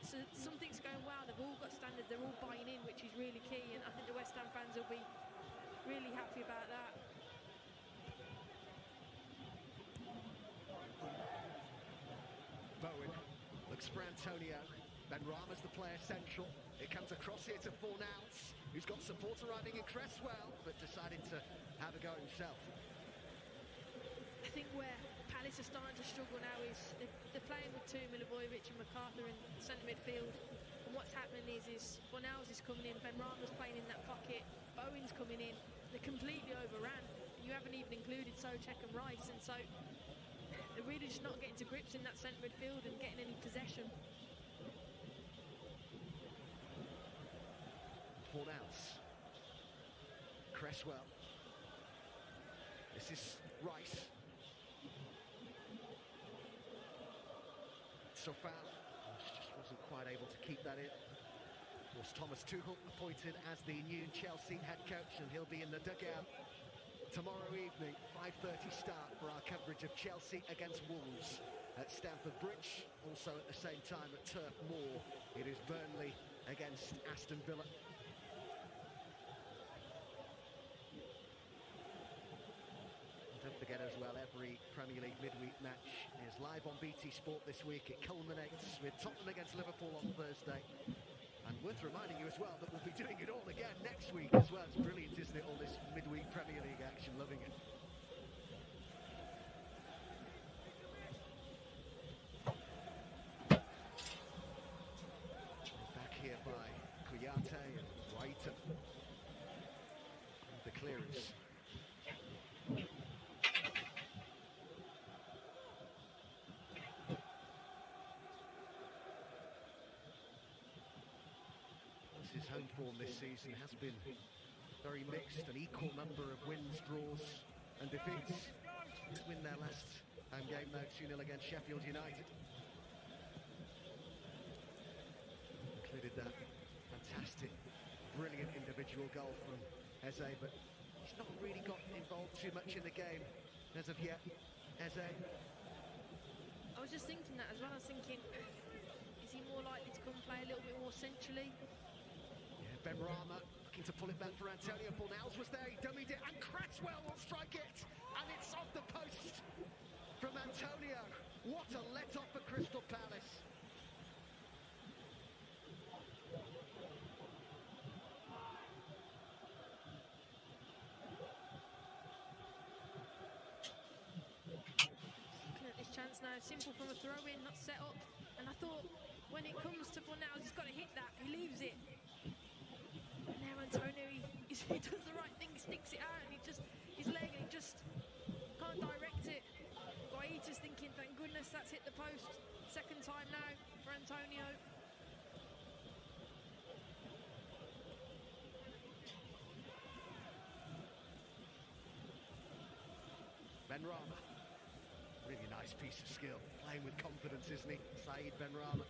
So something's going well, they've all got standards, they're all buying in, which is really key, and I think the West Ham fans will be really happy about that. Bowen looks for Antonio. Ben Rama's the player central. It comes across here to Fornals, who's got support arriving in Cresswell, but decided to have a go himself. I think where Palace are starting to struggle now is they're playing with two, Milivojevic and MacArthur in centre midfield. And what's happening is Fornals is coming in, Ben Rama's playing in that pocket, Bowen's coming in. They're completely overran. You haven't even included Souček and Rice, and so they're really just not getting to grips in that centre midfield and getting any possession. Fornals. Cresswell. This is Rice. Sofan just wasn't quite able to keep that in. Of course, Thomas Tuchel appointed as the new Chelsea head coach, and he'll be in the dugout tomorrow evening, 5:30 start for our coverage of Chelsea against Wolves at Stamford Bridge. Also at the same time at Turf Moor, it is Burnley against Aston Villa. Don't forget as well, every Premier League midweek match is live on BT Sport this week. It culminates with Tottenham against Liverpool on Thursday. And worth reminding you as well that we'll be doing it all again next week as well. It's brilliant, isn't it, all this midweek Premier League action, loving it. Back here by Kuyate and Waita. The clearance. His home form this season has been very mixed, an equal number of wins, draws and defeats. Win their last home game though, 2-0 against Sheffield United. Included that fantastic, brilliant individual goal from Eze, but he's not really got involved too much in the game as of yet. Eze. I was just thinking that as well. I was thinking, is he more likely to come play a little bit more centrally? Ben Rama looking to pull it back for Antonio. Fornals was there, he dummied it, and Cresswell will strike it, and it's off the post from Antonio. What a let-off for Crystal Palace. Looking at this now. Simple from a throw-in, not set up. And I thought, when it comes to Fornals, he's got to hit that. He leaves it. And now Antonio, he does the right thing, sticks it out, and his leg, and he just can't direct it. Coyi just thinking, thank goodness that's hit the post. Second time now for Antonio. Benrahma, really nice piece of skill, playing with confidence, isn't he, Saeed Benrahma?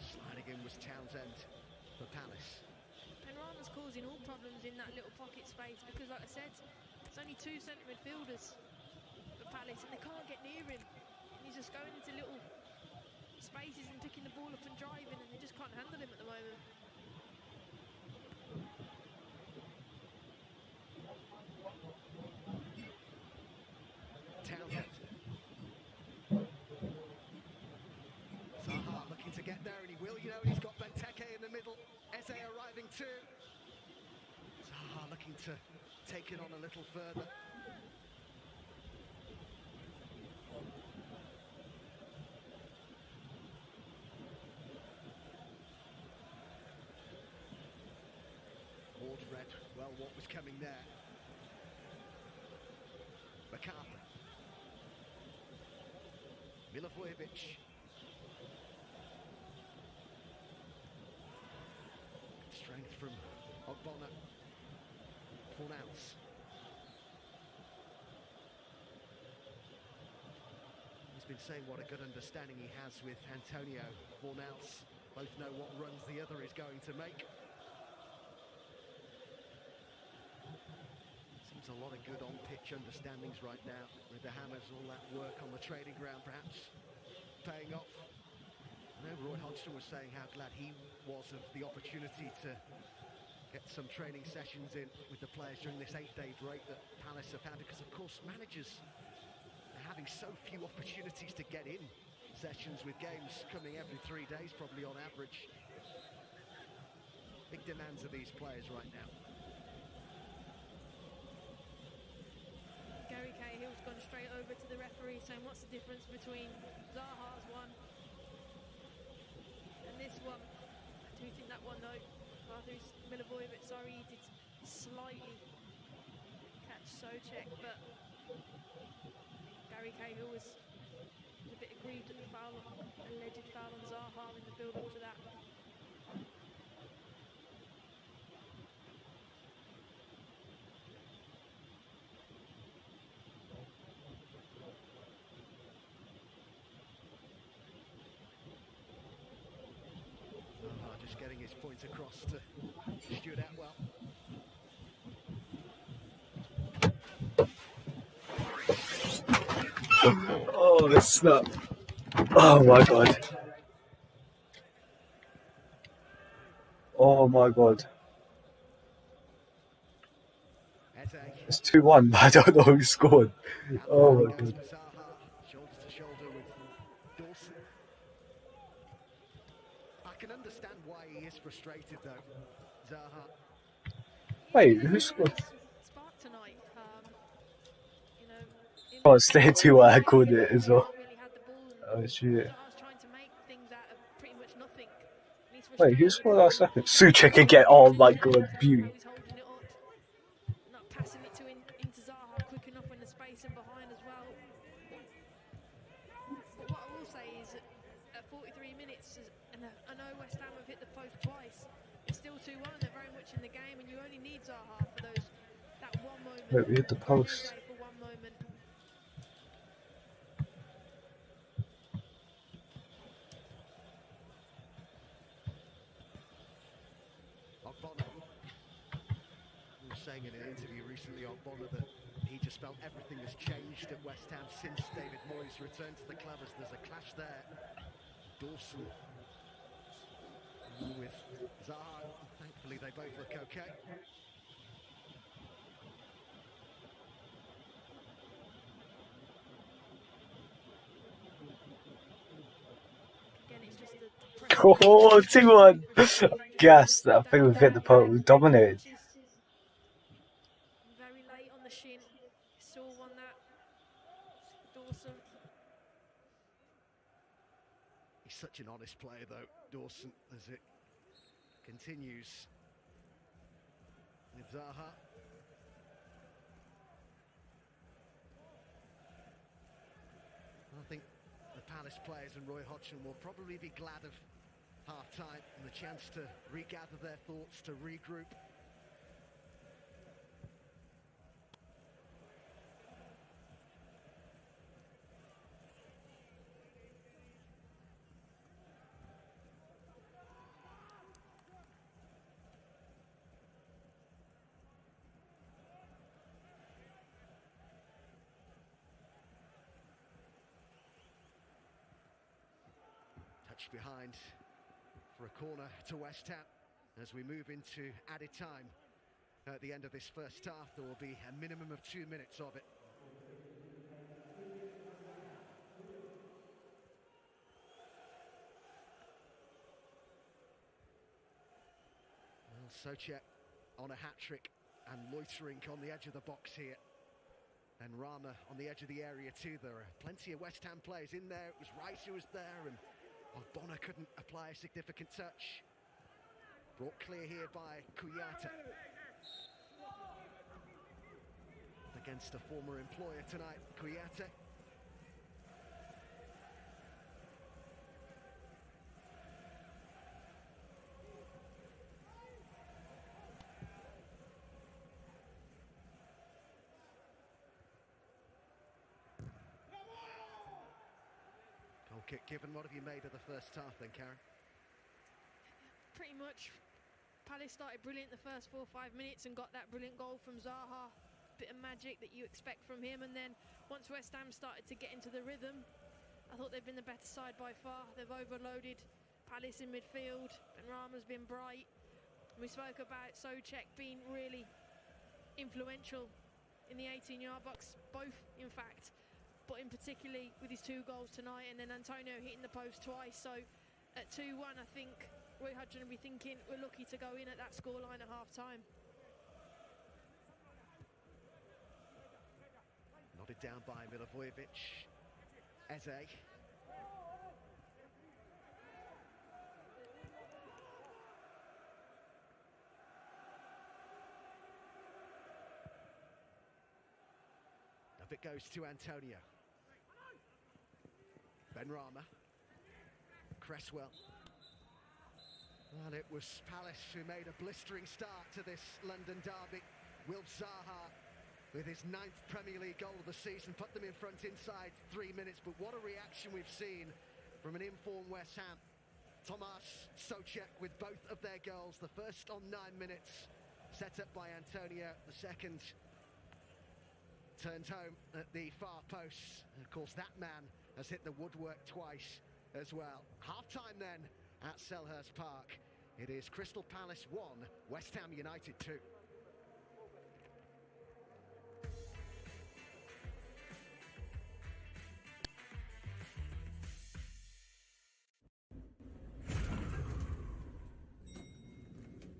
Sliding in was Townsend for Palace. Benrahma's causing all problems in that little pocket space because, like I said, it's only two centre midfielders for Palace and they can't get near him. And he's just going into little spaces and picking the ball up and driving, and they just can't handle him at the moment. Townsend. Zaha looking to get there, and he will, you know, and he's got Benteke in the middle. Eze arriving too. Zaha looking to take it on a little further. Ward read well what was coming there. MacArthur. Milivojevic. Strength from Ogbonna. Fornals. He's been saying what a good understanding he has with Antonio. Fornals both know what runs the other is going to make. Seems a lot of good on-pitch understandings right now with the Hammers, all that work on the training ground perhaps paying off. I know Roy Hodgson was saying how glad he was of the opportunity to get some training sessions in with the players during this 8-day break that Palace have had, because of course managers are having so few opportunities to get in sessions with games coming every 3 days probably on average. Big demands of these players right now. Gary Cahill's gone straight over to the referee saying what's the difference between Zaha's one and this one. I do think that one though, Milivojevic, sorry, he did slightly catch Souček, but Gary Cahill was a bit aggrieved at the foul, alleged foul on Zaha in the build-up to that. Just getting his point across to Stuart Atwell. Oh, the snap. Oh my god. Oh my god. Eze. It's 2-1, but I don't know who scored. Oh my god. Shoulder to shoulder with Dawson. I can understand why he is frustrated though, Zaha. Wait, who scored? Spark tonight, you know. Oh, it's 2-2, I called it as well. Really had the ball, Oh and shit. Zaha's trying to make things out of pretty much nothing. And he's Wait, who frustrated scored last second? Souček again. Oh my god, beauty. He's holding it up, not passing it into Zaha quick enough when the space in behind as well. But what I will say is, at 43 minutes, and I know West Ham have hit the post twice, it's still 2-1 and they're very much in the game, and you only need Zaha for that one moment. Wait, we hit the post. For one moment. Ogbonna. He was saying in an interview recently, Ogbonna, that he just felt everything has changed at West Ham since David Moyes returned to the club, as there's a clash there. Dawson with Zaha. Thankfully they both look okay. Again, it's just the pressure. Oh, 2-1. Gas. I think we've hit the post. We dominated. Very late on the shin. So such an honest player, though, Dawson, as it continues with Zaha. I think the Palace players and Roy Hodgson will probably be glad of half-time and the chance to regather their thoughts, to regroup. Touch behind for a corner to West Ham as we move into added time. At the end of this first half, there will be a minimum of 2 minutes of it. Well, Souček on a hat-trick and loitering on the edge of the box here. And Rama on the edge of the area too. There are plenty of West Ham players in there. It was Rice who was there, and Bonner couldn't apply a significant touch. Brought clear here by Coyi. Against a former employer tonight, Coyi. Goal kick given. What have you made of the first half then, Karen? Pretty much. Palace started brilliant the first 4 or 5 minutes and got that brilliant goal from Zaha. Bit of magic that you expect from him, and then once West Ham started to get into the rhythm, I thought they've been the better side by far. They've overloaded Palace in midfield, and Rama's been bright. We spoke about Souček being really influential in the 18-yard box, both in fact, but in particularly with his 2 goals tonight, and then Antonio hitting the post twice. So at 2-1, I think Roy Hodgson will be thinking we're lucky to go in at that scoreline at half-time. Nodded down by Milivojevic. Eze. Up it goes to Antonio. Benrahma. Cresswell. And it was Palace who made a blistering start to this London derby. Will Zaha, with his 9th Premier League goal of the season, put them in front inside 3 minutes. But what a reaction we've seen from an informed West Ham. Tomáš Souček with both of their goals. The first on 9 minutes, set up by Antonio. The second turned home at the far post. And of course, that man has hit the woodwork twice as well. Half-time then at Selhurst Park. It is Crystal Palace 1, West Ham United 2.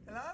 Hello?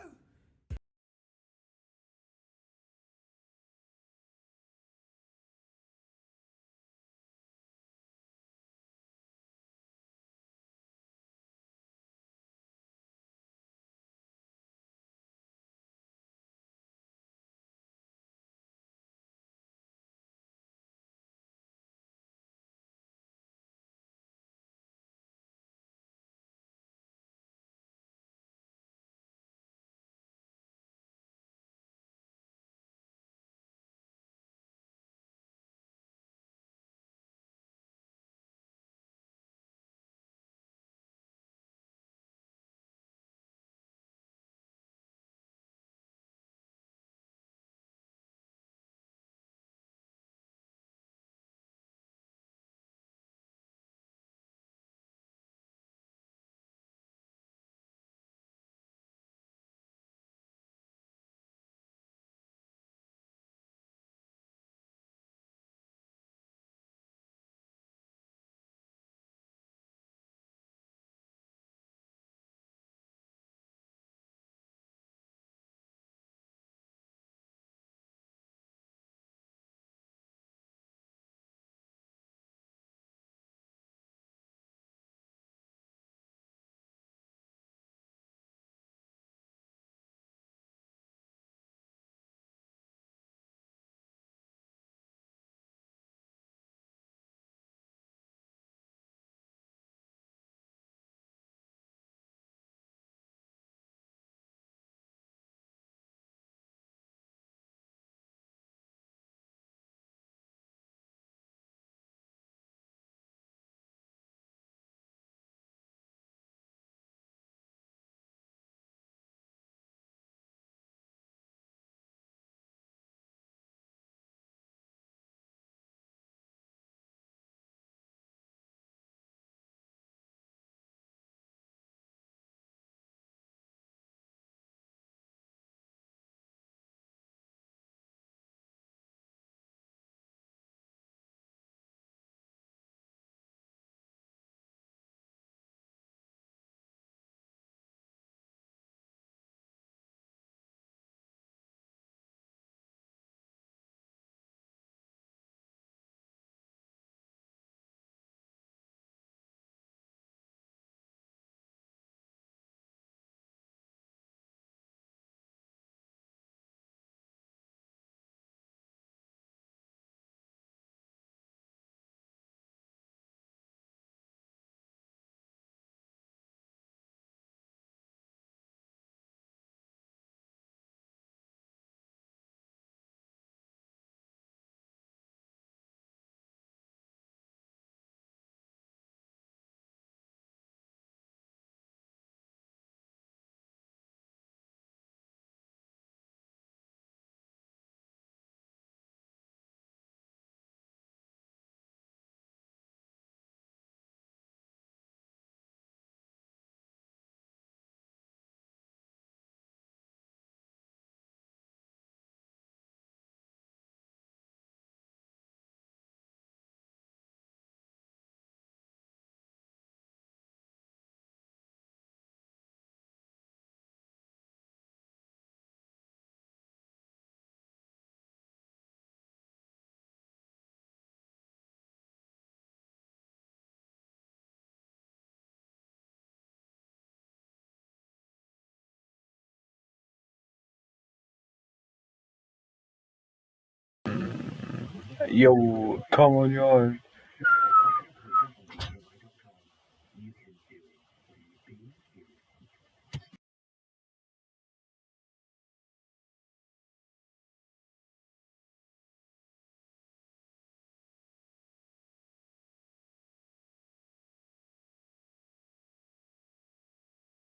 Yo, come on, yo.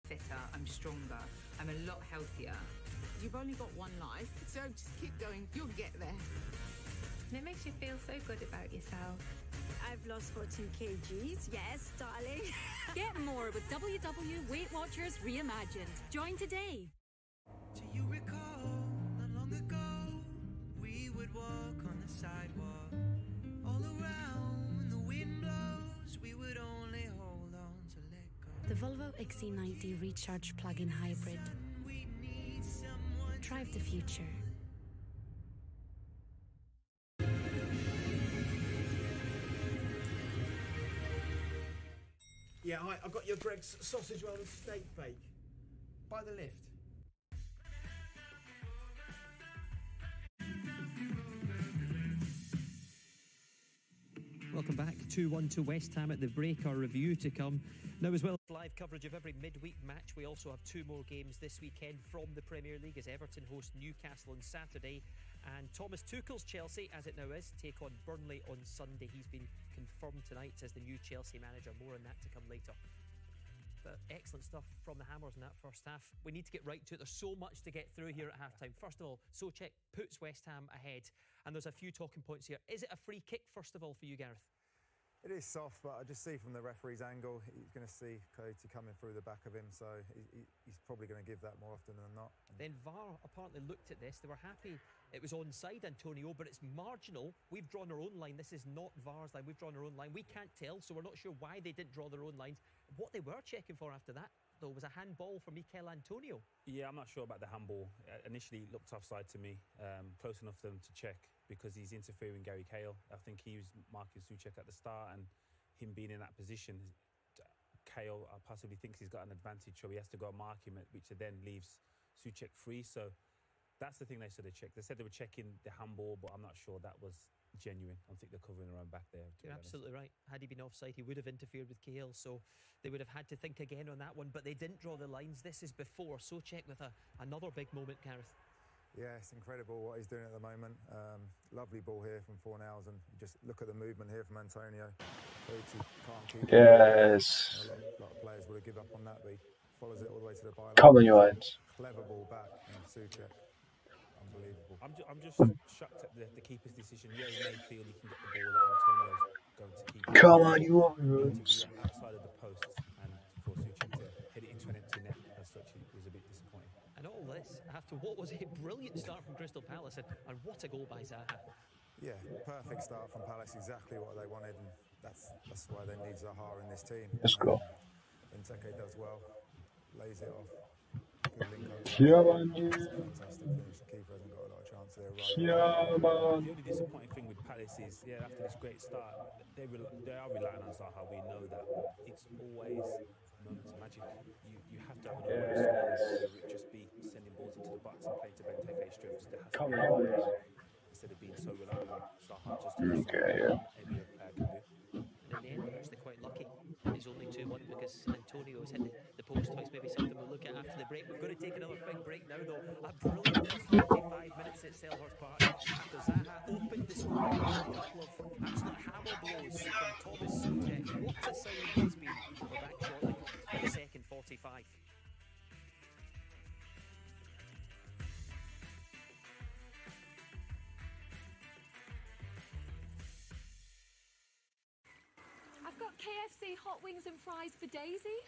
Fitter, I'm stronger, I'm a lot healthier. You've only got one life, so just keep going, you'll get there. And it makes you feel so good about yourself. I've lost 14 kgs, yes, darling. Get more with WW Weight Watchers Reimagined. Join today. Do you recall, not long ago, we would walk on the sidewalk. All around, the wind blows, we would only hold on to let go. The Volvo XC90 Recharge Plug-in Hybrid. We need someone. Drive the future. Yeah, hi, I've got your Greg's sausage roll and steak bake. By the lift. Welcome back. 2-1 to West Ham at the break. Our review to come. Now, as well as live coverage of every midweek match, we also have 2 more games this weekend from the Premier League as Everton host Newcastle on Saturday. And Thomas Tuchel's Chelsea, as it now is, take on Burnley on Sunday. He's been confirmed tonight as the new Chelsea manager. More on that to come later. But excellent stuff from the Hammers in that first half. We need to get right to it. There's so much to get through here at halftime. First of all, Souček puts West Ham ahead. And there's a few talking points here. Is it a free kick, first of all, for you, Gareth? It is soft, but I just see from the referee's angle, he's going to see Coyi coming through the back of him, so he's probably going to give that more often than not. Then VAR apparently looked at this. They were happy it was onside, Antonio, but it's marginal. We've drawn our own line. This is not VAR's line. We've drawn our own line. We can't tell, so we're not sure why they didn't draw their own lines. What they were checking for after that, though, was a handball for Mikel Antonio. Yeah, I'm not sure about the handball. Initially, it looked offside to me, close enough for them to check because he's interfering with Gary Cahill. I think he was marking Souček at the start, and him being in that position, Cahill possibly thinks he's got an advantage, so he has to go and mark him, which then leaves Souček free. So that's the thing they said they checked. They said they were checking the handball, but I'm not sure that was genuine. I think they're covering their own back there. You're absolutely right. Had he been offside, he would have interfered with Cahill, so they would have had to think again on that one, but they didn't draw the lines. This is before Souček with another big moment, Gareth. Yeah, it's incredible what he's doing at the moment. Lovely ball here from Fornals, and just look at the movement here from Antonio. Can't keep Yes. A lot of players would have given up on that, but he follows it all the way to the byline. Come on, your hands. Clever ball back, and Souček. Unbelievable. I'm just shocked at the keeper's decision. Yeah, he may feel he can get the ball that Antonio's going to keep. Come on, you To hands. be outside of the post, and for Souček to hit it into an empty net as such, it was a bit disappointing. And all this after what was a brilliant start from Crystal Palace, and what a goal by Zaha. Yeah, perfect start from Palace, exactly what they wanted, and that's why they need Zaha in this team. Let's go. Benteke does well, lays it off. Good link over. Yeah, man. Fantastic finish. The keeper hasn't got a lot of chance there. Right. Yeah, man. The only disappointing thing with Palace is, yeah, after this great start, they are relying on Zaha. We know that, but it's always moments of magic. You have to have an almost whether it just be sending balls into the box and playing to Benteke's strengths. There has to be instead of being so reliant on Zaha just to do something any other player can do. And in the end, they're actually quite lucky. It's only 2-1 because Antonio's hit the post twice. Maybe something we'll look at after the break. We're going to take another quick break now, though. A brilliant first 45 minutes at Selhurst Park after Zaha opened the scoring with a couple of absolute hammer blows from Thomas Souček. What a signing he's been. We're back shortly for the second 45. I've got KFC hot wings and fries for Daisy.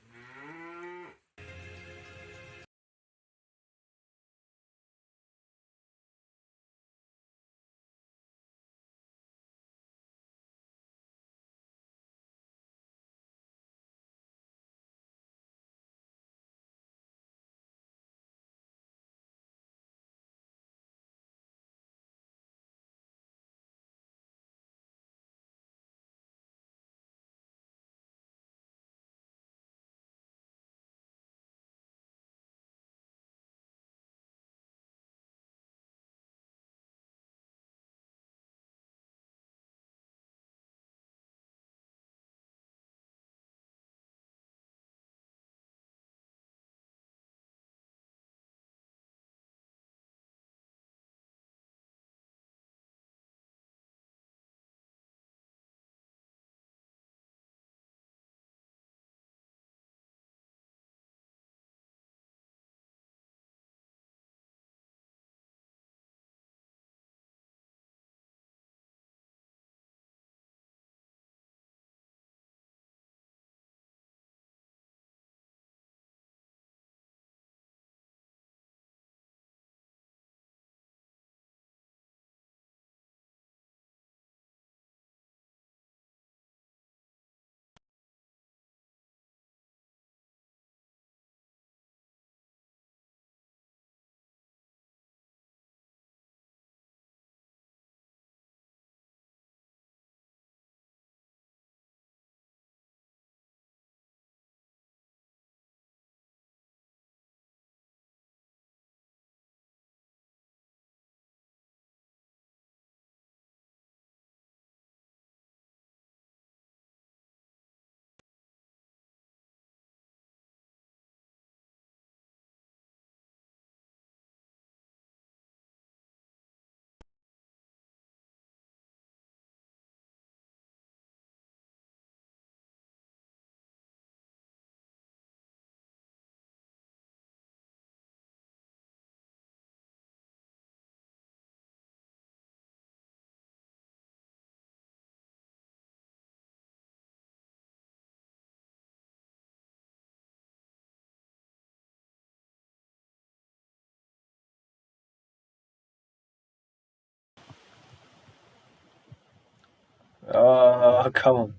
Come on.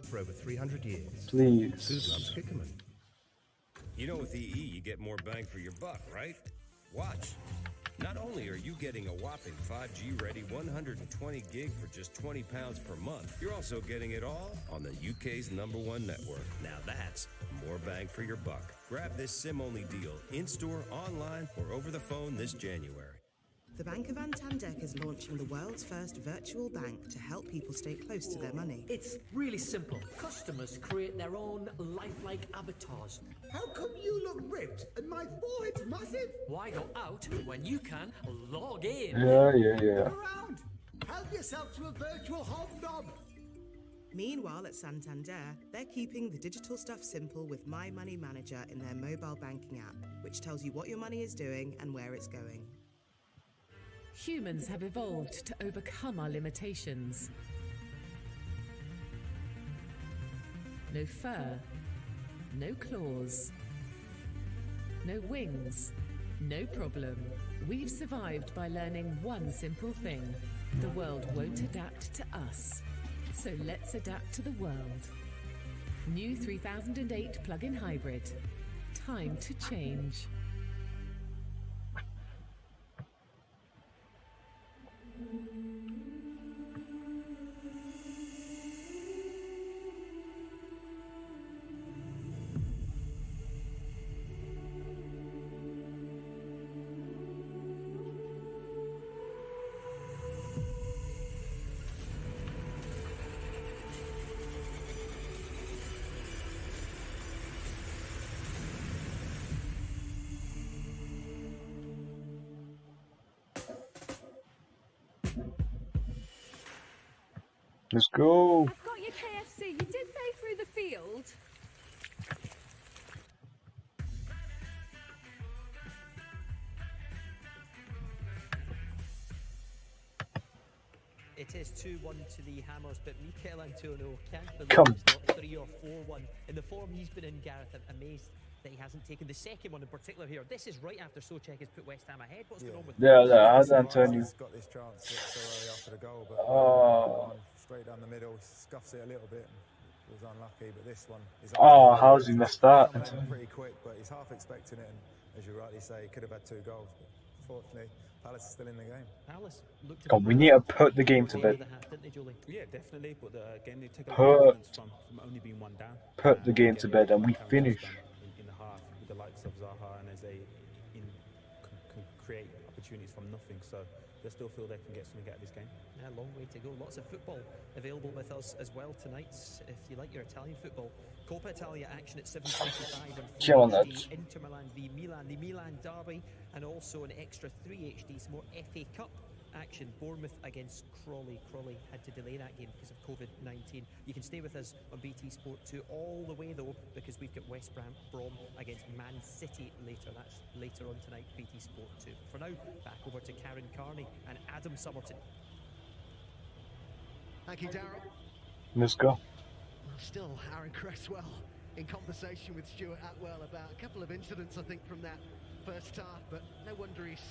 For over 300 years. Please. Food loves Kikkoman. You know with EE you get more bang for your buck, right? Watch. Not only are you getting a whopping 5G ready 120 gig for just £20 per month, you're also getting it all on the UK's #1 network. Now that's more bang for your buck. Grab this SIM-only deal in-store, online, or over the phone this January. The Bank of Santander is launching the world's first virtual bank to help people stay close to their money. It's really simple. Customers create their own lifelike avatars. How come you look ripped and my forehead's massive? Why go out when you can log in? Yeah. Look around. Help yourself to a virtual hobnob. Meanwhile, at Santander, they're keeping the digital stuff simple with My Money Manager in their mobile banking app, which tells you what your money is doing and where it's going. Humans have evolved to overcome our limitations. No fur, no claws, no wings, no problem. We've survived by learning one simple thing. The world won't adapt to us. So let's adapt to the world. New 3008 plug-in hybrid. Time to change. Let's go. I've got your KFC. You did say through the field. It is 2-1 to the Hammers, but Mikel Antonio can't believe Come. it's not 3 or 4-1. In the form he's been in, Gareth, I'm amazed that he hasn't taken the second one in particular here. This is right after Souček has put West Ham ahead. What's going on with How's Antonio? He's got this chance so early after the goal, but straight down the middle, he scuffs it a little bit. And was unlucky, but this one is. How's he messed that? Pretty quick, but he's half expecting it, and as you rightly say, he could have had 2 goals. But unfortunately, Palace is still in the game. Palace looked God, we need to put the game to bed. Yeah, definitely. But again, they take a lot Put- of confidence from only being 1 down. Put the game to bed and we finish. In the half with the likes of Zaha and Eze can create opportunities from nothing. So they still feel they can get something out of this game. Yeah, long way to go. Lots of football available with us as well tonight. If you like your Italian football, Coppa Italia action at 7:25 on Chill on that. HD, Inter Milan v Milan, the Milan derby, and also an extra 3 HD, some more FA Cup action. Bournemouth against Crawley. Crawley had to delay that game because of COVID-19. You can stay with us on BT Sport 2 all the way though, because we've got West Brom against Man City later. That's later on tonight, BT Sport 2. For now, back over to Karen Carney and Adam Summerton. Thank you, Darryl. Let's go. Still Aaron Cresswell in conversation with Stuart Atwell about a couple of incidents, I think, from that first half, but no wonder he's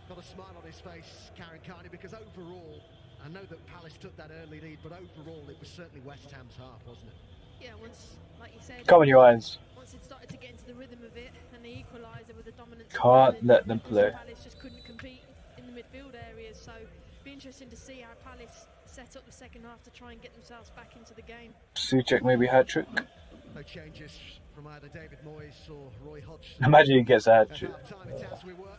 got a smile on his face, Karen Carney, because overall, I know that Palace took that early lead, but overall it was certainly West Ham's half, wasn't it? Yeah, once, like you said, Come on, you irons. once it started to get into the rhythm of it, and the equaliser with the dominance. Can't let them play. Palace just couldn't compete in the midfield areas, so it'll be interesting to see how Palace set up the second half to try and get themselves back into the game. Souček maybe hat trick. No changes from either David Moyes or Roy Hodgson. Imagine he gets a hat At trick. half-time, it's as we were.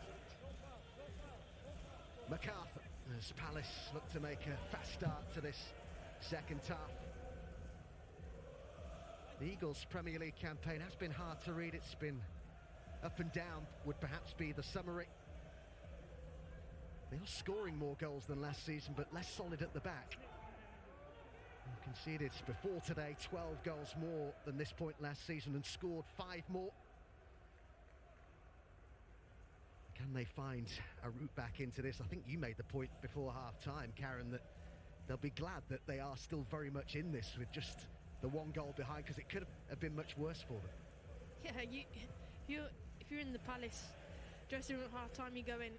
MacArthur, as Palace look to make a fast start to this second half. The Eagles' Premier League campaign has been hard to read. It's been up and down, would perhaps be the summary. They are scoring more goals than last season, but less solid at the back. Conceded before today 12 goals more than this point last season and scored 5 more. Can they find a route back into this? I think you made the point before half-time, Karen, that they'll be glad that they are still very much in this with just the 1 goal behind, because it could have been much worse for them. Yeah, if you're in the Palace dressing room at half-time, you go in,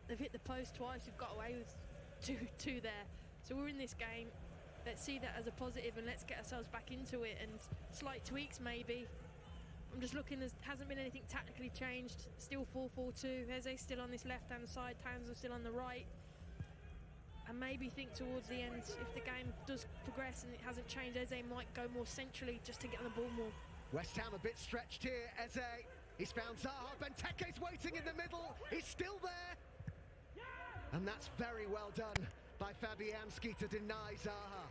they've hit the post twice, you've got away with two there. So we're in this game, let's see that as a positive and let's get ourselves back into it, and slight tweaks maybe. I'm just looking, there hasn't been anything tactically changed. Still 4-4-2. Eze's still on this left-hand side. Townsend's still on the right. And maybe think towards the end, if the game does progress and it hasn't changed, Eze might go more centrally just to get on the ball more. West Ham a bit stretched here. Eze, he's found Zaha. Benteke's waiting in the middle. He's still there. And that's very well done by Fabianski to deny Zaha.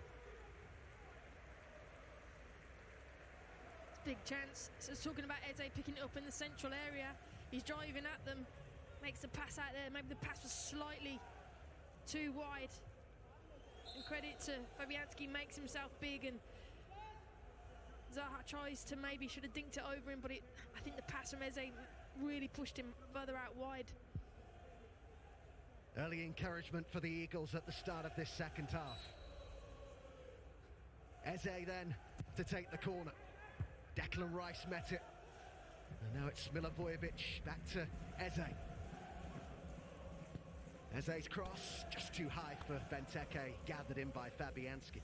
Big chance. So it's talking about Eze picking it up in the central area. He's driving at them, makes the pass out there. Maybe the pass was slightly too wide. And credit to Fabianski, makes himself big, and Zaha tries to, maybe should have dinked it over him, but I think the pass from Eze really pushed him further out wide. Early encouragement for the Eagles at the start of this second half. Eze then to take the corner. Declan Rice met it. And now it's Milivojevic back to Eze. Eze's cross, just too high for Benteke, gathered in by Fabianski.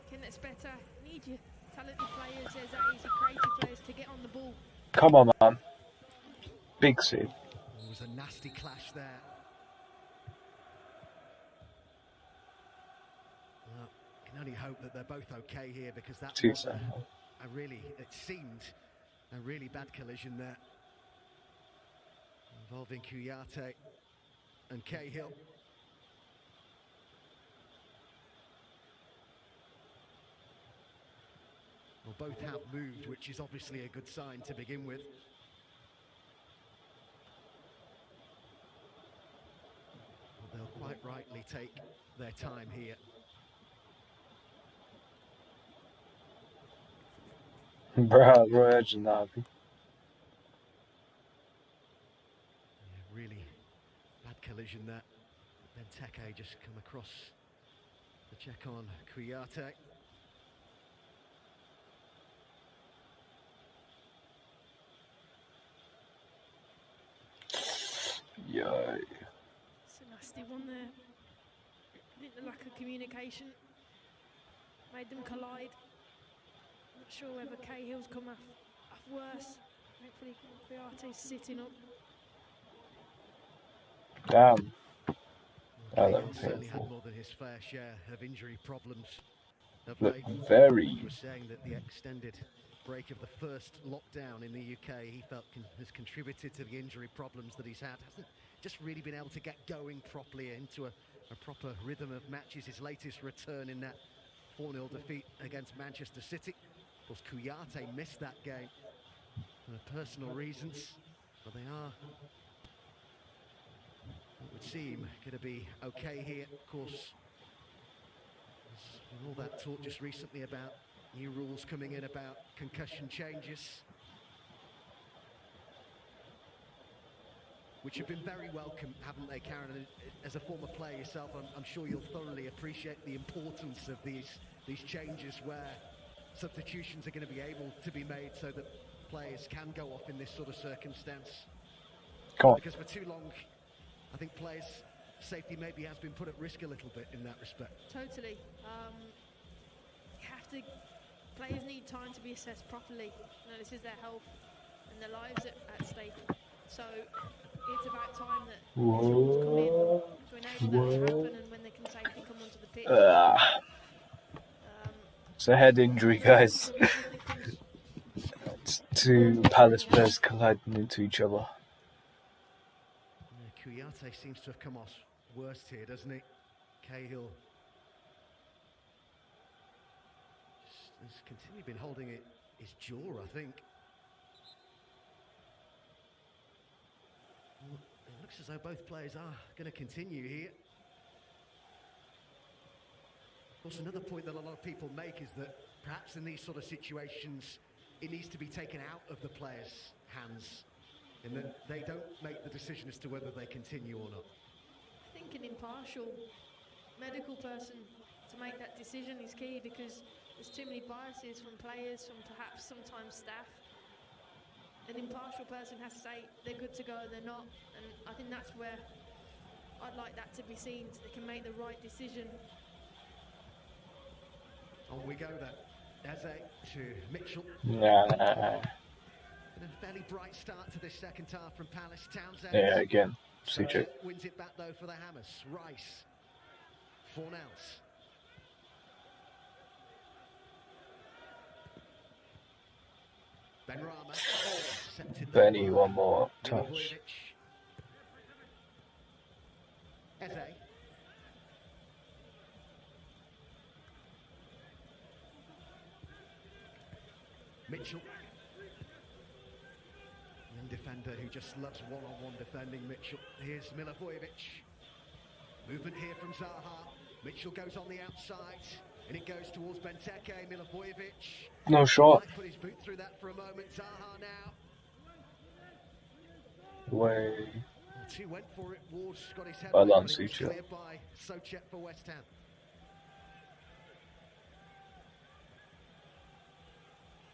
Ken, that's better. Need your talented players, Eze, your creative players to get on the ball. Come on, man. Big save. It was a nasty clash there. Well, can only hope that they're both okay here, because that was it seemed a really bad collision there, involving Kouyaté and Cahill. Well, both have moved, which is obviously a good sign to begin with. Well, they'll quite rightly take their time here. Bruh, Roy Nabi. Really bad collision there. Benteke just come across to check on Kouyaté. Yay. It's a nasty one there. I think the lack of communication made them collide. Not sure whether Cahill's come off worse. Hopefully Kouyaté's sitting up. Damn. Cahill certainly had more than his fair share of injury problems of late. Very. He was saying that the extended break of the first lockdown in the UK, he felt has contributed to the injury problems that he's had. Hasn't just really been able to get going properly into a proper rhythm of matches. His latest return in that 4-0 defeat against Manchester City. Of course, Kouyaté missed that game for personal reasons, but they are, it would seem, going to be okay here. Of course, there's all that talk just recently about new rules coming in about concussion changes, which have been very welcome, haven't they, Karen? And as a former player yourself, I'm sure you'll thoroughly appreciate the importance of these changes, where substitutions are going to be able to be made so that players can go off in this sort of circumstance. Because for too long, I think players' safety maybe has been put at risk a little bit in that respect. Totally. Players need time to be assessed properly. You know, this is their health and their lives at stake. So it's about time that these rules come in to enable that to happen, and when they can safely come onto the pitch. It's a head injury, guys. It's two Palace players colliding into each other. Kouyaté seems to have come off worst here, doesn't he? Cahill has continually been holding his jaw, I think. Well, it looks as though both players are going to continue here. Of course, another point that a lot of people make is that perhaps in these sort of situations, it needs to be taken out of the players' hands, and that they don't make the decision as to whether they continue or not. I think an impartial medical person to make that decision is key, because there's too many biases from players, from perhaps sometimes staff. An impartial person has to say they're good to go, they're not, and I think that's where I'd like that to be seen, so they can make the right decision. On we go then. Eze to Mitchell. Nah. And a fairly bright start to this second half from Palace. Townsend. Yeah, again. CJ. Wins it back though for the Hammers. Rice. Fornells. Benrahma. Benny, one more touch. Eze. Mitchell. Young defender who just loves one-on-one defending. Mitchell. Here's Milivojevic. Movement here from Zaha. Mitchell goes on the outside. And it goes towards Benteke. Milivojevic. No shot. Might put his boot through that for a moment. Zaha now. Way. Two went for it. Ward's got his head Well away, done, but it was Sucha. cleared by Socek for West Ham.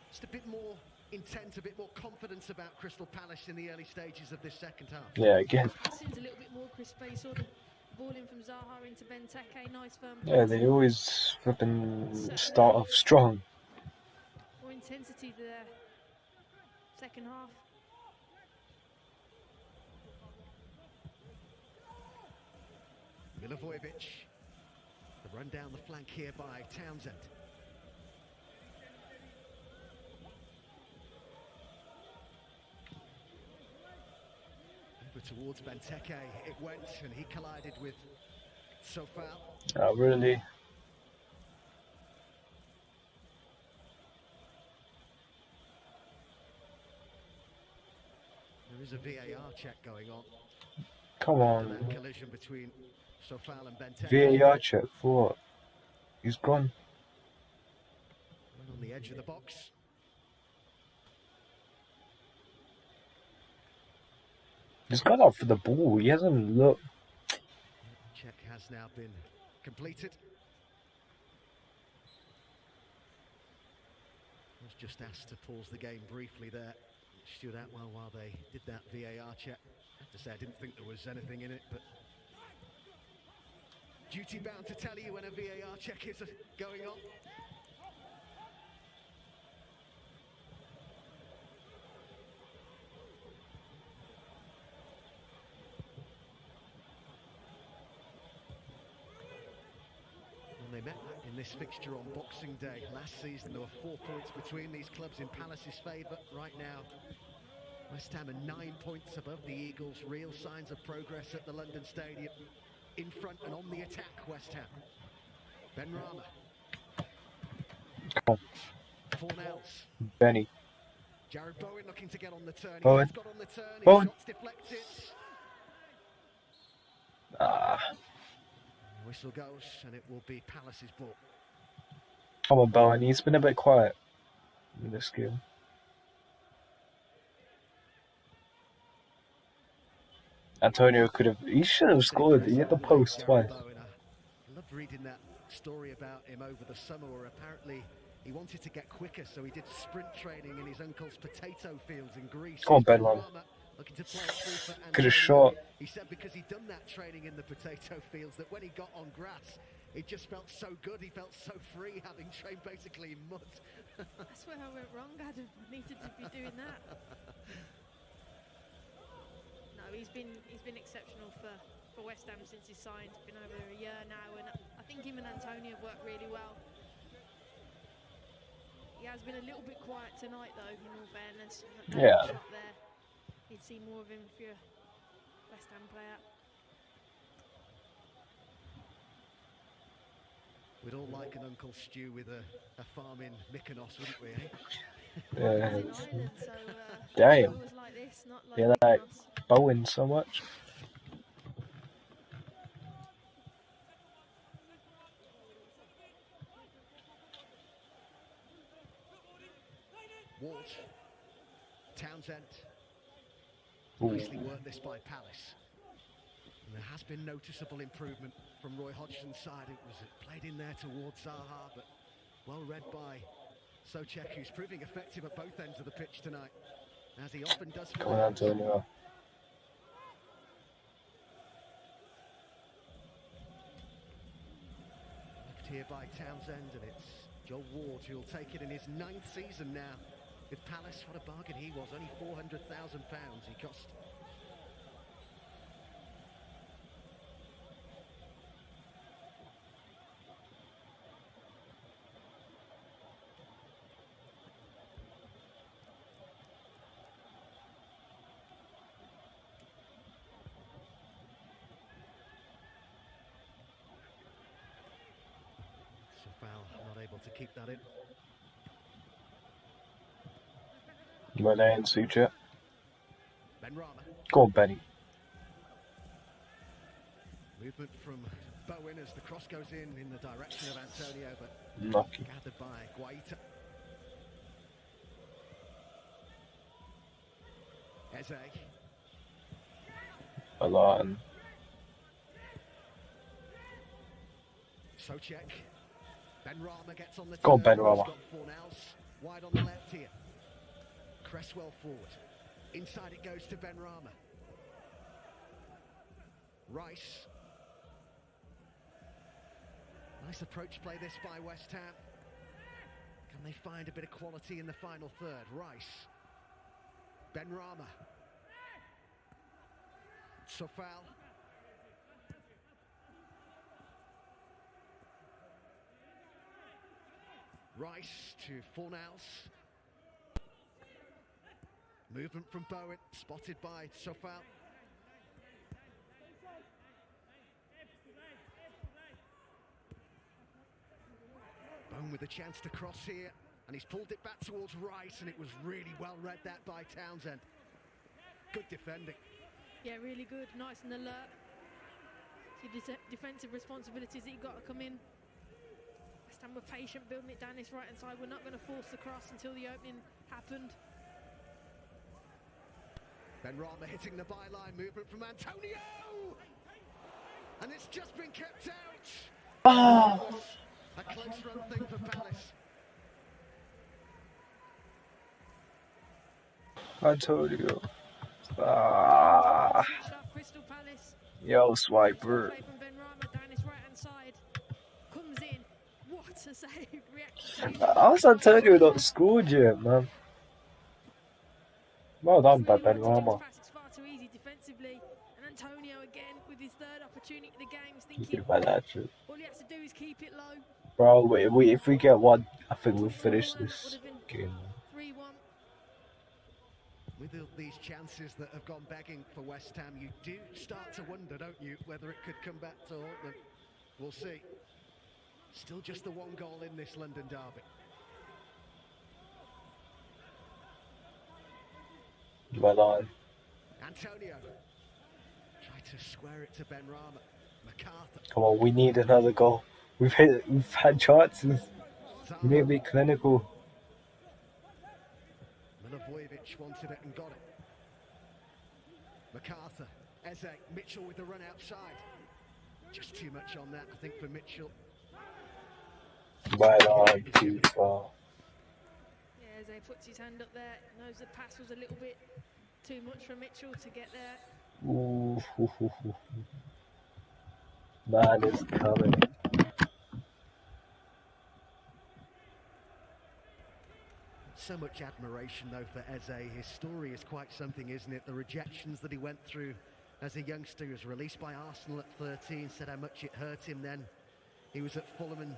Just a bit more intent, a bit more confidence about Crystal Palace in the early stages of this second half. Yeah, again. Seems a little bit more crispy. Saw the ball in from Zaha into Benteke. Nice firm. Yeah, they always flipping start off strong. More intensity to their second half. Milivojevic. The run down the flank here by Townsend. Over towards Benteke. It went and he collided with Sofal. Oh, really? There is a VAR check going on. Come on. That collision between Sofal and Benteke. VAR check for what? He's gone. Right on the edge of the box. He's gone up for the ball. He hasn't looked. Check has now been completed. I was just asked to pause the game briefly there. Stuart Atwell while they did that VAR check. I have to say I didn't think there was anything in it, but duty bound to tell you when a VAR check is going on. They met in this fixture on Boxing Day. Last season there were 4 points between these clubs in Palace's favour. Right now, West Ham are 9 points above the Eagles. Real signs of progress at the London Stadium. In front and on the attack, West Ham. Benrahma. Come on. Fornells. Benny. Jared Bowen looking to get on the turn. Bowen. He's got on the turn. His Bowen. shot's deflected. Ah. Whistle goes and it will be Palace's ball. Come on, Bowen. He's been a bit quiet in this game. Antonio could have. He should have scored. He hit the post twice. I loved reading that story about him over the summer where apparently he wanted to get quicker, so he did sprint training in his uncle's potato fields in Greece. Come on, Benrahma. Looking to play it through for Could have Antonio. shot. He said because he'd done that training in the potato fields that when he got on grass, it just felt so good. He felt so free having trained basically in mud. That's where I went wrong. I needed to be doing that. No, he's been exceptional for West Ham since he signed. It's been over a year now, and I think him and Antonio have worked really well. He has been a little bit quiet tonight, though, in all fairness. Yeah. Shot there. You'd see more of him if you're a West Ham player. We'd all like an Uncle Stu with a farm in Mykonos, wouldn't we, eh? Yeah. He's in Ireland, so Damn. it was like this, not like You like Mykonos. Bowen so much. Ward. Townsend. Ooh. Nicely worked this by Palace. And there has been noticeable improvement from Roy Hodgson's side. It was played in there towards Zaha, but well read by Socek, who's proving effective at both ends of the pitch tonight, as he often does. Come on, Antonio. Left here by Townsend, and it's Joel Ward, who'll take it in his 9th season now. With Palace, what a bargain he was, only £400,000 he cost. Not able to keep that in. You want to end Suture? Benrahma. Go on, Benny. Movement from Bowen as the cross goes in the direction of Antonio, but Lucky. gathered by Guaita. Eze. A lot. And Socek. Benrahma gets on the go on, turn. Benrahma. He's got Fornals wide on the left here. Cresswell forward. Inside it goes to Benrahma. Rice. Nice approach play this by West Ham. Can they find a bit of quality in the final third? Rice. Benrahma. Sofal. Rice to Fornals. Movement from Bowen, spotted by Sofal. Bowen with a chance to cross here, and he's pulled it back towards Rice, and it was really well read that by Townsend. Good defending. Yeah, really good, nice and alert. Your defensive responsibilities that you've got to come in. West Ham were patient, building it down this right hand side. We're not going to force the cross until the opening happened. Benrahma hitting the byline, movement from Antonio! And it's just been kept out! Oh. A close run thing for Palace. Antonio. Ah. Crystal Palace. Yo, swiper. Play from Benrahma down his right hand side. Comes in. What a save! Reaction. How's Antonio not scored yet, man? Well done by Benrahma. It's far too easy defensively. And Antonio again with his third opportunity of the game is thinking, Think about that shit. all he has to do is keep it low. Bro, if we get one, I think we'll finish this game. 3-1. With these chances that have gone begging for West Ham, you do start to wonder, don't you, whether it could come back to haunt them. We'll see. Still just the one goal in this London derby. Well on. Antonio. Try to square it to Benrahma. MacArthur. Come on, we need another goal. We've had chances. We need to be clinical. Milivojevic wanted it and got it. MacArthur. Eze. Mitchell with the run outside. Just too much on that, I think, for Mitchell. Right on, too far. Yeah, Eze puts his hand up there. Knows the pass was a little bit too much for Mitchell to get there. Ooh, man is coming. So much admiration, though, for Eze. His story is quite something, isn't it? The rejections that he went through as a youngster. He was released by Arsenal at 13, said how much it hurt him then. He was at Fulham and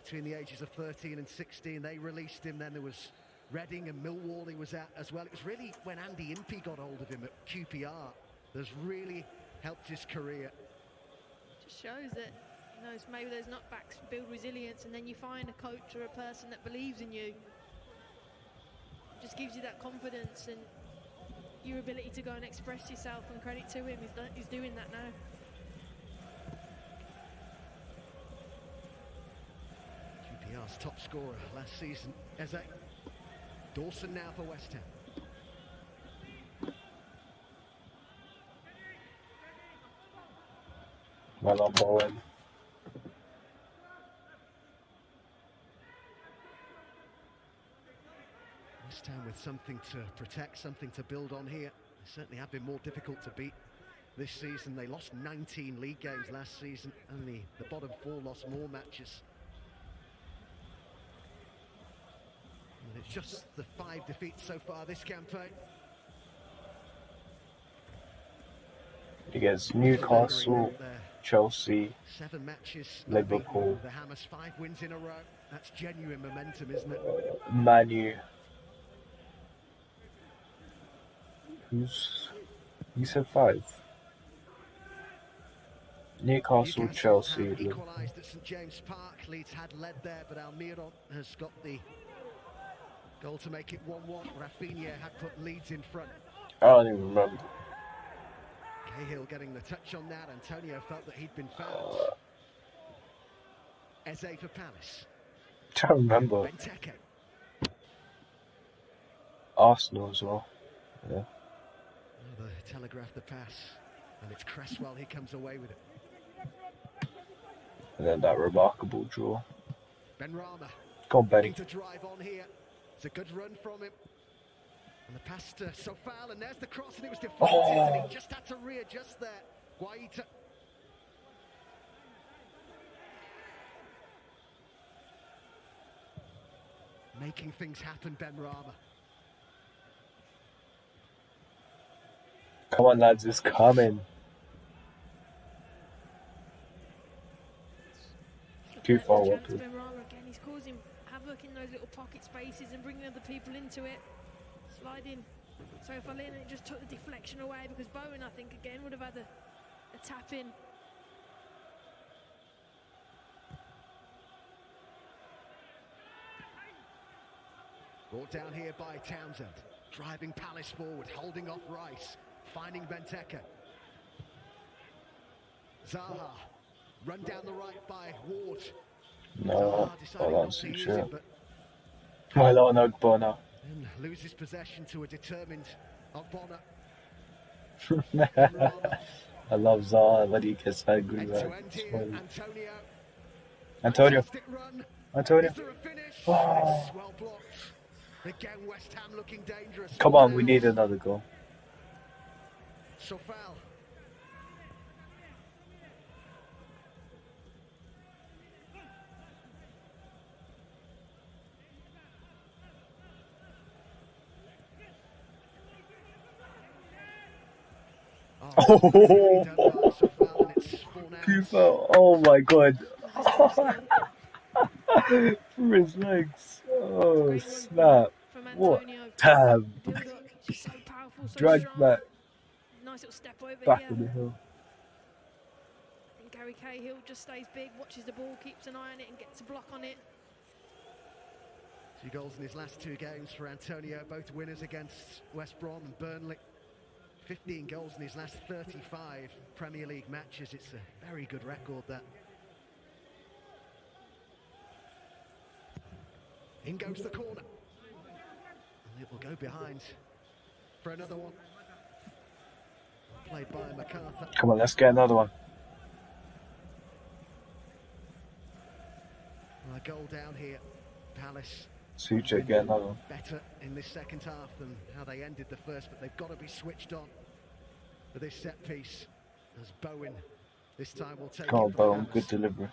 between the ages of 13 and 16. They released him. Then there was Reading and Millwall he was at as well. It was really when Andy Impey got hold of him at QPR that's really helped his career. Just shows that, you know, maybe those knockbacks build resilience, and then you find a coach or a person that believes in you. Just gives you that confidence and your ability to go and express yourself, and credit to him, he's doing that now. QPR's top scorer last season, Eze. Dawson now for West Ham. Well on, Bowen. West Ham with something to protect, something to build on here. They certainly have been more difficult to beat this season. They lost 19 league games last season, and the bottom four lost more matches. And it's just the 5 defeats so far this campaign. Against Newcastle, Chelsea, 7 matches, Liverpool, the Hammers 5 wins in a row. That's genuine momentum, isn't it? Man U. You said 5. Newcastle, Chelsea, have Liverpool. equalised at St James Park. Leeds had led there, but Almiron has got the goal to make it 1-1. Rafinha had put Leeds in front. I don't even remember. Cahill getting the touch on that. Antonio felt that he'd been fouled. Eze for Palace. I don't remember. Benteke. Arsenal as well. Yeah. The telegraph the pass, and it's Cresswell. He comes away with it. And then that remarkable draw. Benrahma. Go on, Benny. Looking to drive on here. It's a good run from him. And the pass to Sofal, and there's the cross, and it was deflected, and he just had to readjust there. Guaita. Making things happen, Benrahma. Come on, lads, it's coming. Too far up. Benrahma again, he's causing havoc in those little pocket spaces and bringing other people into it. Sliding so far in, and it just took the deflection away, because Bowen, I think, again would have had a tap in. Brought down here by Townsend, driving Palace forward, holding off Rice, finding Benteke. Zaha, run down the right by Ward. No, I don't see shit. I don't know Ogbonna. And loses possession to a determined Ogbonna. I love Zaha, but he gets angry. Antonio. Antonio. Oh. Well blocked. Again, West Ham looking dangerous. Come on, we need another goal. Sofal. Oh, Kufa, oh my god. From his legs. Oh, snap. What? Damn. Drag back. Nice little step over Back here. on the hill. And Gary Cahill just stays big, watches the ball, keeps an eye on it, and gets a block on it. 2 goals in his last 2 games for Antonio, both winners against West Brom and Burnley. 15 goals in his last 35 Premier League matches. It's a very good record, that. In goes the corner. And it will go behind for another one. Played by MacArthur. Come on, let's get another one. A goal down here. Palace. Suchek, get another one. Better in this second half than how they ended the first, but they've got to be switched on for this set piece, as Bowen this time will take Come on, it. Bowen, good delivery.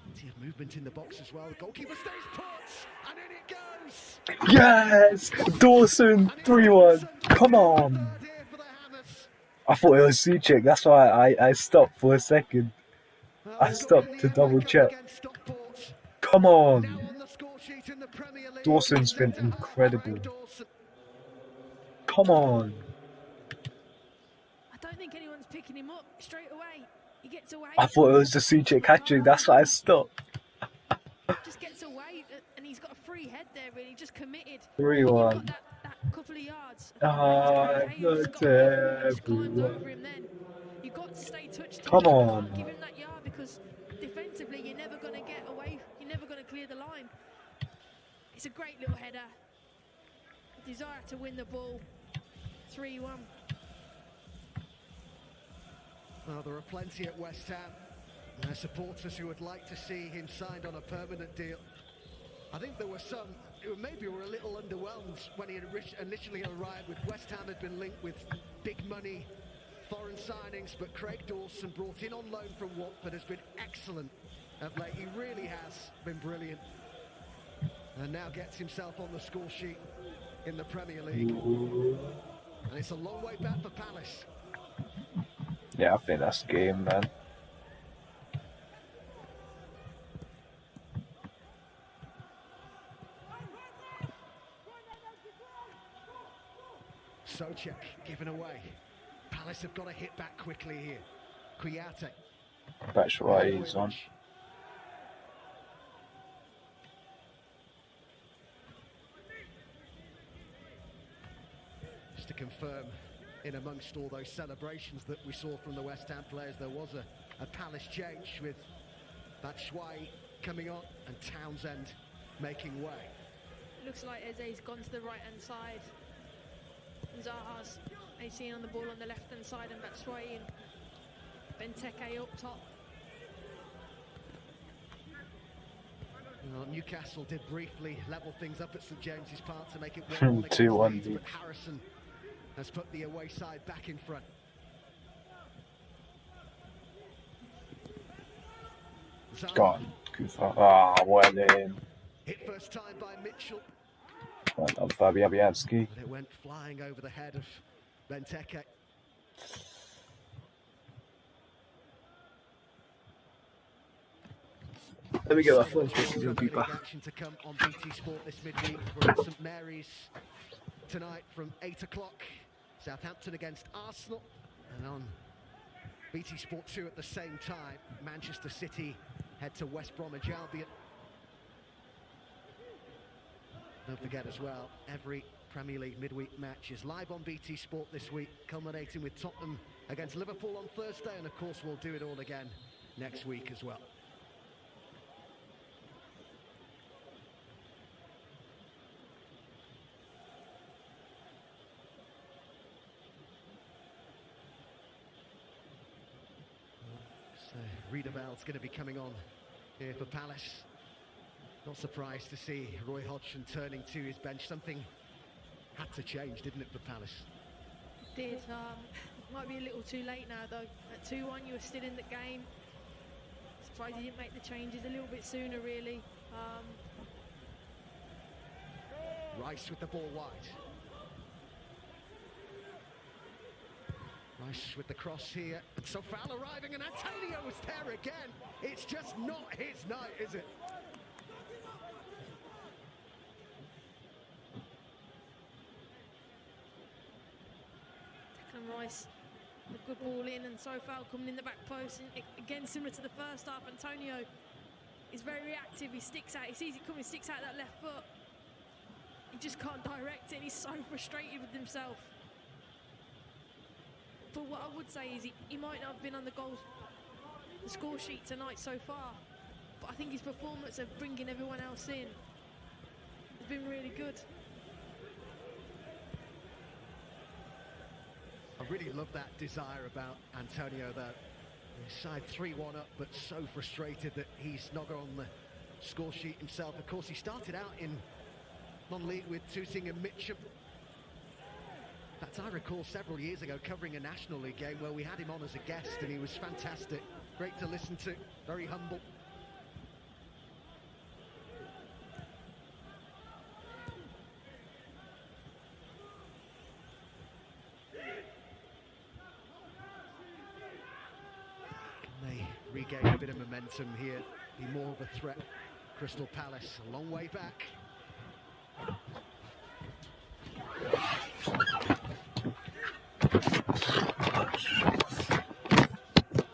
Plenty of movement in the box as well. The goalkeeper stays put, and in it goes. Yes! Dawson, 3-1. Come on. I thought it was Suchek, that's why I stopped for a second. I stopped to double check. Come on. Dawson's been incredible. Come on. I don't think anyone's picking him up straight away. He gets away. I thought it was the Suchek hat-trick, that's why I stopped. Just gets away, and he's got a free head there, really, just committed. 3-1. That couple of yards. Not everyone. You've got to stay touched. Come on. Give him that yard, because defensively you're never going to get away. You're never going to clear the line. It's a great little header. A desire to win the ball. 3-1. Well, there are plenty at West Ham. There are supporters who would like to see him signed on a permanent deal. I think there were some who maybe were a little underwhelmed when he initially arrived. With West Ham had been linked with big money foreign signings, but Craig Dawson, brought in on loan from Watford, has been excellent of late. He really has been brilliant. And now gets himself on the score sheet in the Premier League. And it's a long way back for Palace. Yeah, I think that's the game, man. Socek given away. Palace have got to hit back quickly here. Kuyate. That's right, he's on. Just to confirm, in amongst all those celebrations that we saw from the West Ham players, there was a Palace change with Batshuayi coming on and Townsend making way. Looks like Eze's gone to the right-hand side. Zaha's AC on the ball on the left-hand side, and Batshuayi and Benteke up top. Well, Newcastle did briefly level things up at St James's Park to make it 1-1 against 2-1 Leeds, lead. but Harrison has put the away side back in front. God, ah, well in. Hit first time by Mitchell. Well done, Fabianski. But it went flying over the head of Benteke. Let me get my phone to be back. Action to come on BT Sport this midweek. We're at St Mary's tonight from 8 o'clock. Southampton against Arsenal. And on BT Sport 2 at the same time, Manchester City head to West Bromwich Albion. Don't forget as well, every Premier League midweek match is live on BT Sport this week, culminating with Tottenham against Liverpool on Thursday, and of course we'll do it all again next week as well. So Riedewald's going to be coming on here for Palace. Not surprised to see Roy Hodgson turning to his bench. Something had to change, didn't it, for Palace? Did. Might be a little too late now, though. At 2-1, you were still in the game. Surprised you didn't make the changes a little bit sooner, really. Rice with the ball wide. Rice with the cross here. And so foul arriving, and Antonio was there again. It's just not his night, is it? Rice, a good ball in, and Sofal coming in the back post. And again, similar to the first half, Antonio is very reactive. He sticks out, he sees it coming, sticks out that left foot. He just can't direct it, and he's so frustrated with himself. But what I would say is he might not have been on the score sheet tonight so far, but I think his performance of bringing everyone else in has been really good. I really love that desire about Antonio there. His side 3-1 up, but so frustrated that he's not got on the score sheet himself. Of course, he started out in non-league with Tooting and Mitcham. In fact, I recall several years ago covering a National League game where we had him on as a guest, and he was fantastic. Great to listen to, very humble. Regain a bit of momentum here, be more of a threat. Crystal Palace, a long way back.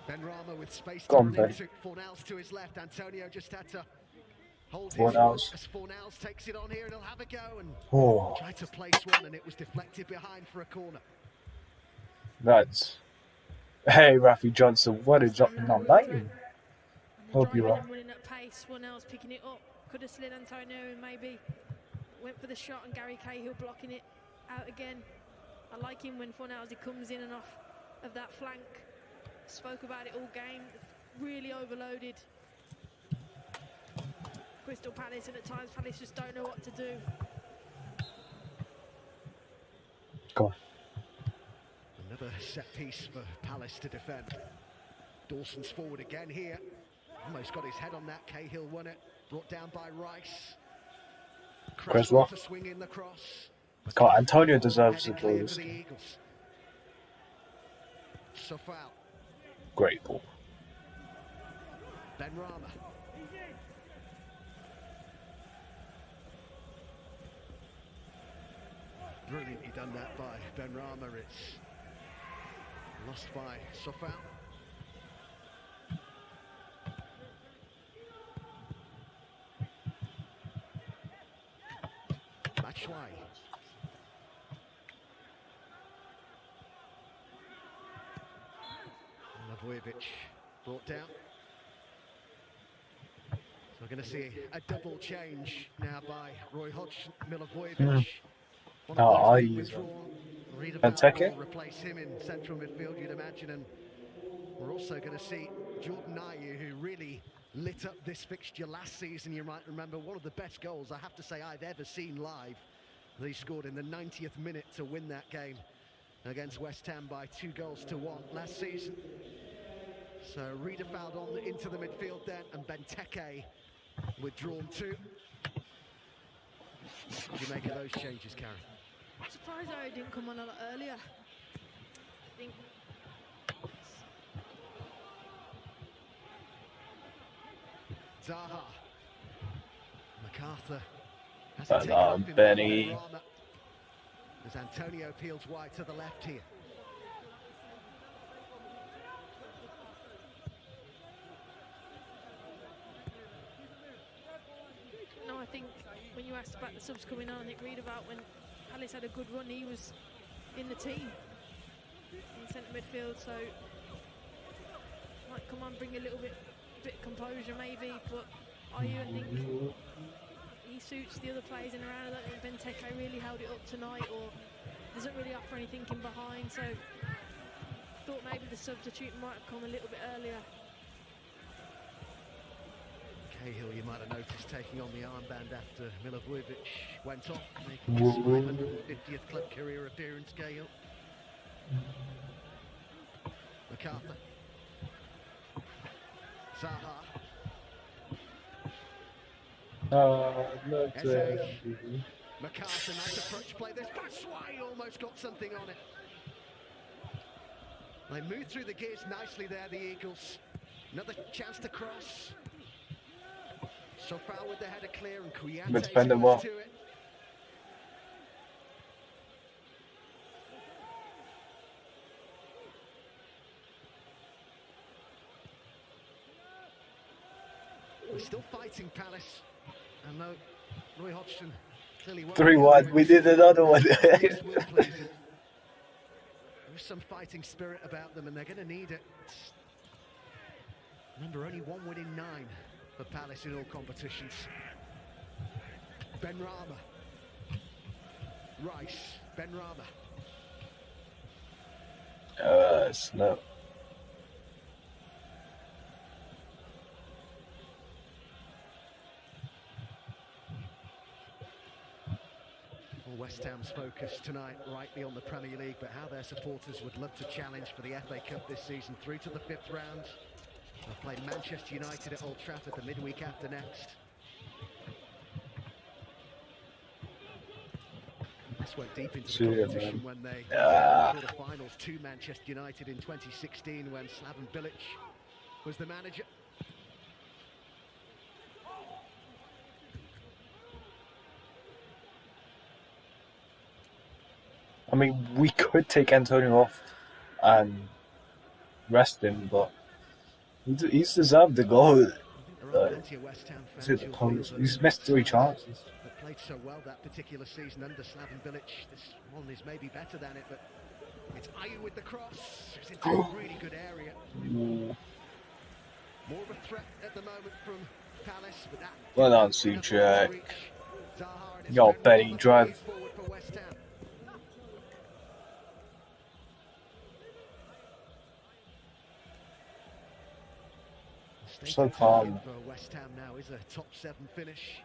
Benrahma with space to run into. Fornals to his left. Antonio just had to hold his foot as Fornals takes it on here, and he'll have a go and try to place one, and it was deflected behind for a corner. That's... Hey, Rafi Johnson, what a jump in that line. Hope you are. Running at pace, Fornals picking it up. Could have slid Antonio and maybe went for the shot, and Gary Cahill blocking it out again. I like him when Fornals comes in and off of that flank. Spoke about it all game. Really overloaded Crystal Palace, and at times Palace just don't know what to do. Go on. Another set piece for Palace to defend. Dawson's forward again here. Almost got his head on that. Cahill won it. Brought down by Rice. Cresswell. To swing in the cross. God, Antonio deserves the ball. For the Eagles. So foul. Great ball. Ben Rama. Brilliantly done that by Ben Rama. It's lost by Sofal. Matchway. Milivojevic brought down. So we're going to see a double change now by Roy Hodgson. Milivojevic. Benteke? Will replace him in central midfield, you'd imagine, and we're also going to see Jordan Ayew, who really lit up this fixture last season. You might remember one of the best goals I have to say I've ever seen live. They scored in the 90th minute to win that game against West Ham by 2-1 last season. So Reader fouled on into the midfield then, and Benteke withdrawn too. What do you make of those changes, Karen? I'm surprised Ari didn't come on a lot earlier. I think Zaha. MacArthur has to take it off in Benny. as Antonio peels wide to the left here. No, I think when you asked about the subs coming on, I think read about when Palace had a good run, he was in the team in centre midfield, so might come on, bring a little bit of composure maybe, but I think he suits the other players in around. I don't think Benteke really held it up tonight, or doesn't really offer anything in behind, so thought maybe the substitute might have come a little bit earlier. Cahill, you might have noticed, taking on the armband after Milivojevic went off, making his 550th club career appearance. Cahill. MacArthur. Zaha. MacArthur, nice approach play. This Batshuayi almost got something on it. They moved through the gears nicely there, the Eagles. Another chance to cross. So far with the header clear, and Coyi goes to it. We're still fighting Palace. And no, Roy Hodgson clearly won't. 3-1. We did another one. There's some fighting spirit about them, and they're going to need it. Remember, only 1 win in 9 for Palace in all competitions. Ben Rama. Rice. Ben Rama. Snap. Well, West Ham's focus tonight rightly on the Premier League, but how their supporters would love to challenge for the FA Cup this season, through to the 5th round. They'll play Manchester United at Old Trafford the midweek after next. This went deep into the competition when they quarter-finals to Manchester United in 2016 when Slaven Bilic was the manager. I mean, we could take Antonio off and rest him, but he's deserved the goal. He's missed 3 chances. But played so well that particular season under Slaven Bilic. This one is maybe better than it, but it's Ayew with the cross. It's into a really good area. More of a threat at the moment from Palace, but that. Well done, Suchek. Yo, Betty, drive. So calm. For West Ham now is a top 7 finish.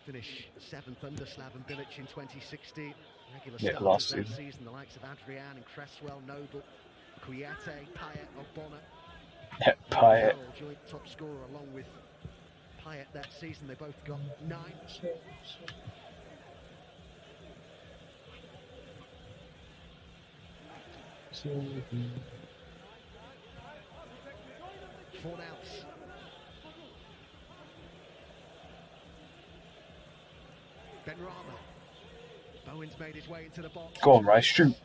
Finish 7th under Slaven Bilic in 2016. Regular starters that season, the likes of Adrian and Cresswell, Noble, Kouyaté, Payet, Ogbonna. Payet. Joint top scorer along with Payet that season. They both got 9. Fornals. Benrahma. Bowen's made his way into the box. Go on, Rice, shoot.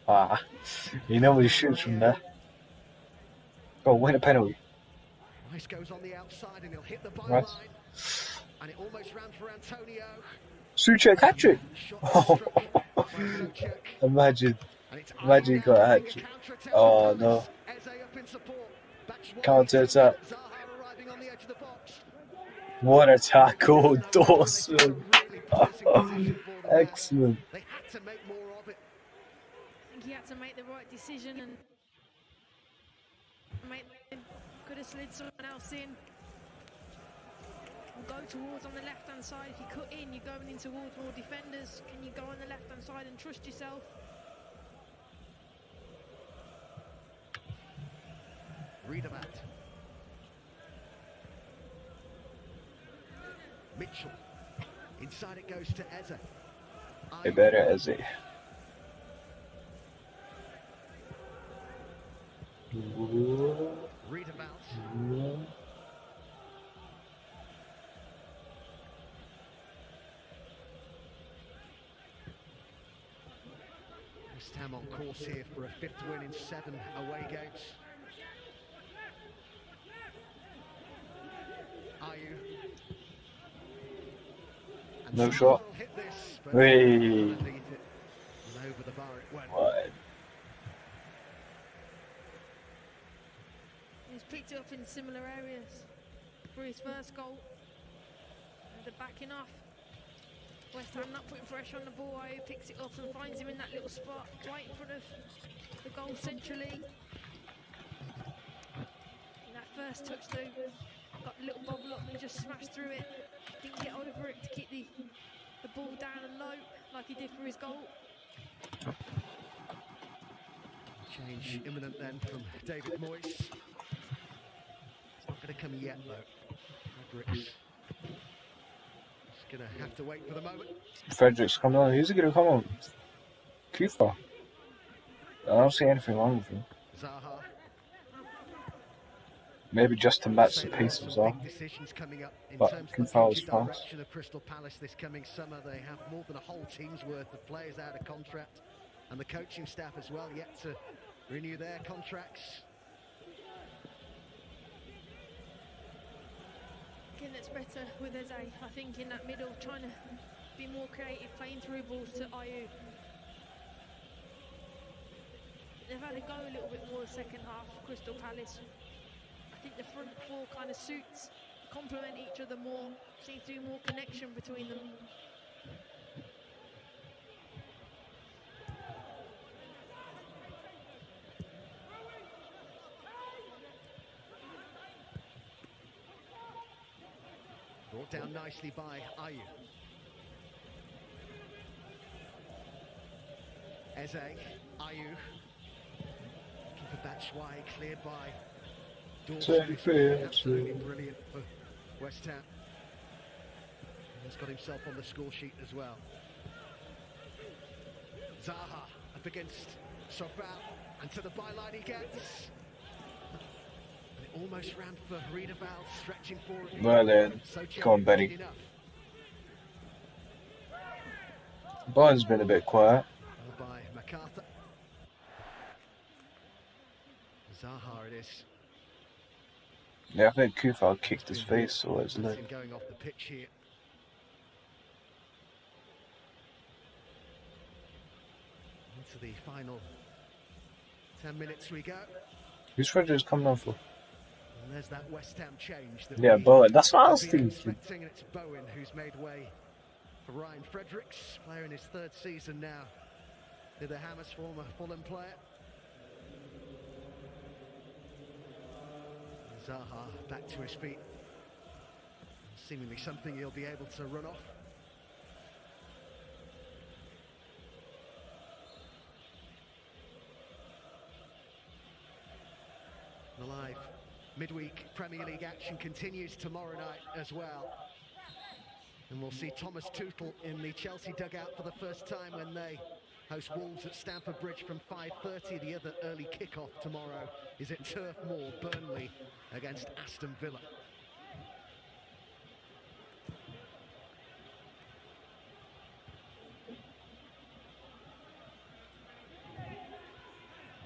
Ah, you know when he shoots from there. Go on, win a penalty. Rice goes on the outside and he'll hit the byline. Rice. And it almost ran for Antonio. Souček hat-trick. Imagine he got a hat-trick. Oh no. Counter attack. What a tackle, Dawson. Excellent. They had to make more of it. I think he had to make the right decision and could have slid someone else in. Go towards on the left hand side. If you cut in, you're going in towards more defenders. Can you go on the left hand side and trust yourself? Readabout. Mitchell. Inside it goes to Eze. It better Eze. Readabout. West Ham on course here for a 5th win in 7 away games. Ayew. No shot. Hit this, but Hey. underneath it. And over the bar it went. What? He's picked it up in similar areas for his first goal. And the backing off. West Ham not putting pressure on the ball. Ayew picks it up and finds him in that little spot right in front of the goal centrally. In that first touch though, got a little bobble up and just smashed through it. Didn't get over it to keep the ball down and low like he did for his goal. Change imminent then from David Moyes. It's not going to come yet though. Fredericks. Gonna have to wait for the moment. Fredericks coming on. Who's it gonna come on? Kufa. I don't see anything wrong with him. Zaha. Maybe just to match the pace of Zaha. Decisions coming up in But terms Kufa of was the future fast. direction of Crystal Palace this coming summer. They have more than a whole team's worth of players out of contract, and the coaching staff as well yet to renew their contracts. That's better with Eze, I think, in that middle, trying to be more creative, playing through balls to Ayew. They've had to go a little bit more the second half, Crystal Palace. I think the front four kind of suits, complement each other more, seems to be more connection between them. Brought down nicely by Ayew. Eze, Ayew. Keeper Batshuayi cleared by Dawson. Absolutely brilliant for West Ham. He's got himself on the score sheet as well. Zaha up against Sobal, and to the byline he gets. Almost ran for Readabout, stretching forward. Well then, go on, Benny. Barnes been a bit quiet. By MacArthur. Zaha it is. Yeah, I think Kufa kicked his face or his leg. Going off the pitch here. Into the final 10 minutes we go. Who's Fredericks coming on for? And there's that West Ham change. That Yeah, Bowen. That's what I was thinking. It's Bowen who's made way for Ryan Fredericks, player in his 3rd season now. The Hammers, former Fulham player. Zaha back to his feet. Seemingly something he'll be able to run off. Alive midweek Premier League action continues tomorrow night as well. And we'll see Thomas Tuchel in the Chelsea dugout for the first time when they host Wolves at Stamford Bridge from 5:30. The other early kickoff tomorrow is at Turf Moor, Burnley against Aston Villa.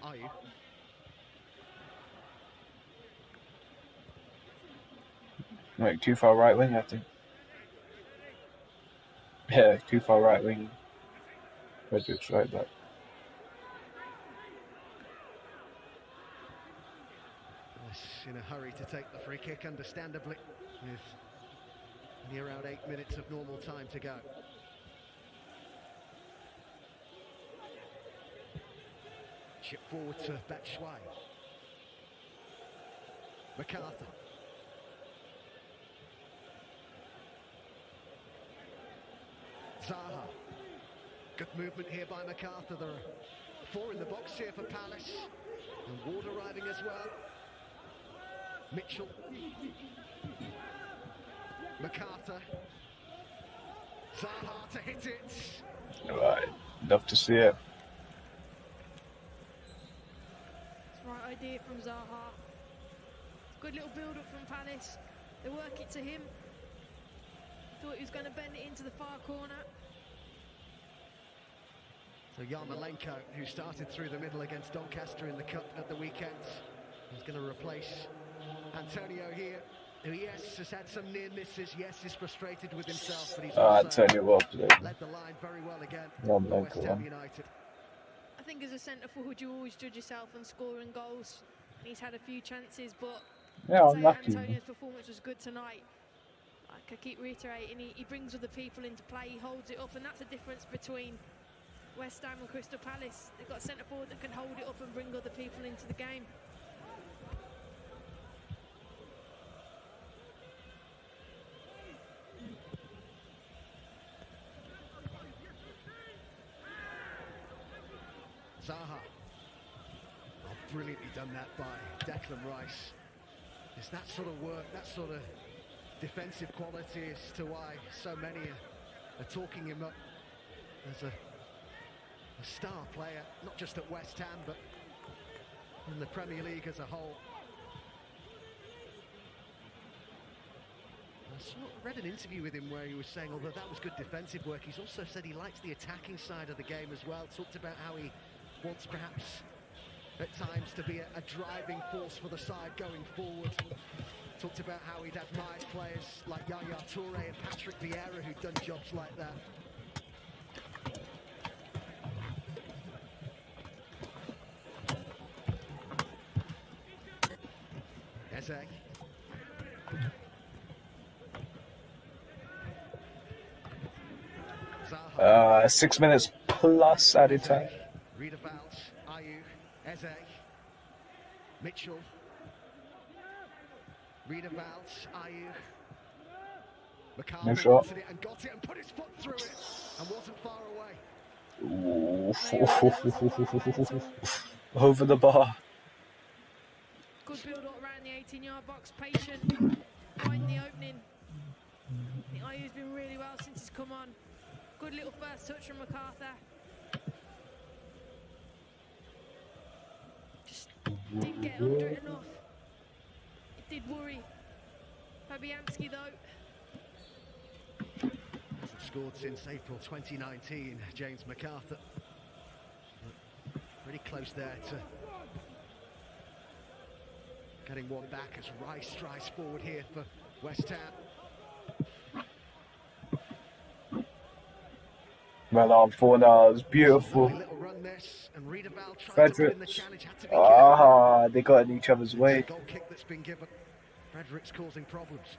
Are you? Like too far right wing, I think. Yeah, too far right wing. Frederick's right back. In a hurry to take the free kick, understandably, with only around 8 minutes of normal time to go. Chip forward to Batshuayi. MacArthur. Zaha. Good movement here by MacArthur. There are 4 in the box here for Palace. And Ward arriving as well. Mitchell. MacArthur. Zaha to hit it. Right, love to see it. Right idea from Zaha. Good little build-up from Palace. They work it to him. Thought he was going to bend it into the far corner. So Yarmolenko, who started through the middle against Doncaster in the Cup at the weekend, is going to replace Antonio here, who, yes, has had some near misses. Yes, is frustrated with himself, but he's also Antonio well played. led the line very well again for Yarmolenko West Ham won. United. I think as a centre forward, you always judge yourself on scoring goals. And he's had a few chances, but Yeah, I'd I'm say lucky. Antonio's performance was good tonight. Like I keep reiterating, he brings other people into play, he holds it up, and that's the difference between West Ham and Crystal Palace. They've got a centre forward that can hold it up and bring other people into the game. Zaha. Oh, brilliantly done that by Declan Rice. It's that sort of work, that sort of defensive quality as to why so many are talking him up as a star player, not just at West Ham, but in the Premier League as a whole. I read an interview with him where he was saying, although that was good defensive work, he's also said he likes the attacking side of the game as well. Talked about how he wants perhaps at times to be a driving force for the side going forward. Talked about how he'd admired players like Yaya Toure and Patrick Vieira who'd done jobs like that. Eze. 6 minutes plus added time. Read about Ayew, Eze, Mitchell. Read about Ayew. McCarthy No shot. wanted it and got it and put his foot through it and wasn't far away. Ooh. Over the bar. Good build up around the 18-yard box, patient, finding the opening. I think Ayew's been really well since he's come on. Good little first touch from MacArthur. Just didn't get under it enough. It did worry. Fabianski though. Hasn't scored since April 2019, James MacArthur. Pretty close there to getting one back as Rice strides forward here for West Ham. Well on 4 now, it's beautiful. Frederick. They got in each other's way. Goal kick that's been given. Frederick's causing problems.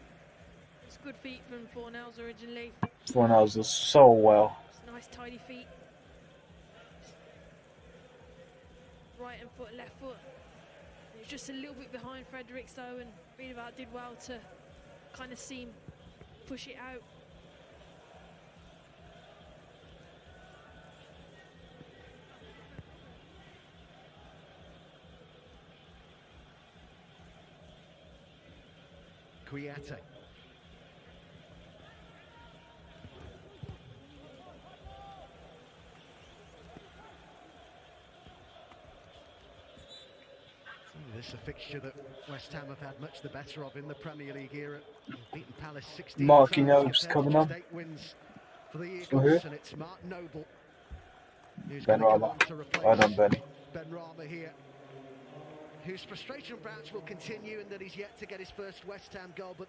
It's good feet from Fornells originally. Fornells does so well. It's nice tidy feet. Right hand foot, left foot. It was just a little bit behind Fredericks though, and Riedewald did well to kind of see him push it out. Kuyate. This is a fixture that West Ham have had much the better of in the Premier League era. They've beaten Palace 16 Marking times Oaks compared to coming just on. 8 wins for the For who? Eagles, and it's Mark Noble who's Ben going to go Rama. on to replace Well done, Ben. Ben Rama here, whose frustration perhaps will continue in that he's yet to get his first West Ham goal, but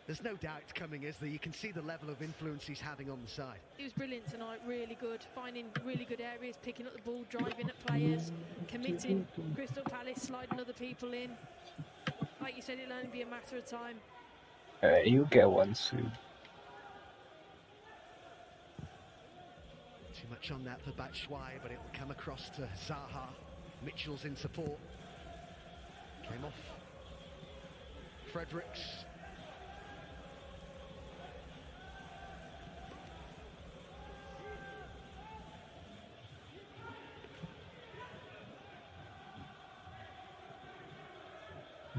there's no doubt it's coming, is there? You can see the level of influence he's having on the side. He was brilliant tonight, really good, finding really good areas, picking up the ball, driving at players, committing. Crystal Palace sliding other people in. Like you said, it'll only be a matter of time. He'll get one soon. Too much on that for Batshuayi, but it'll come across to Zaha. Mitchell's in support. Came off. Fredericks.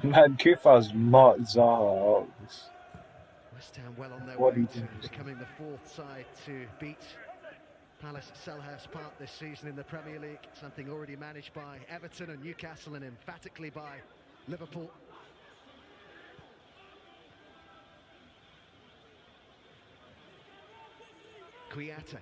Man, Kufa's marked Zaha. West Ham well on their What way he to did. becoming the fourth side to beat Palace at Selhurst Park this season in the Premier League. Something already managed by Everton and Newcastle, and emphatically by Liverpool. Kuyate.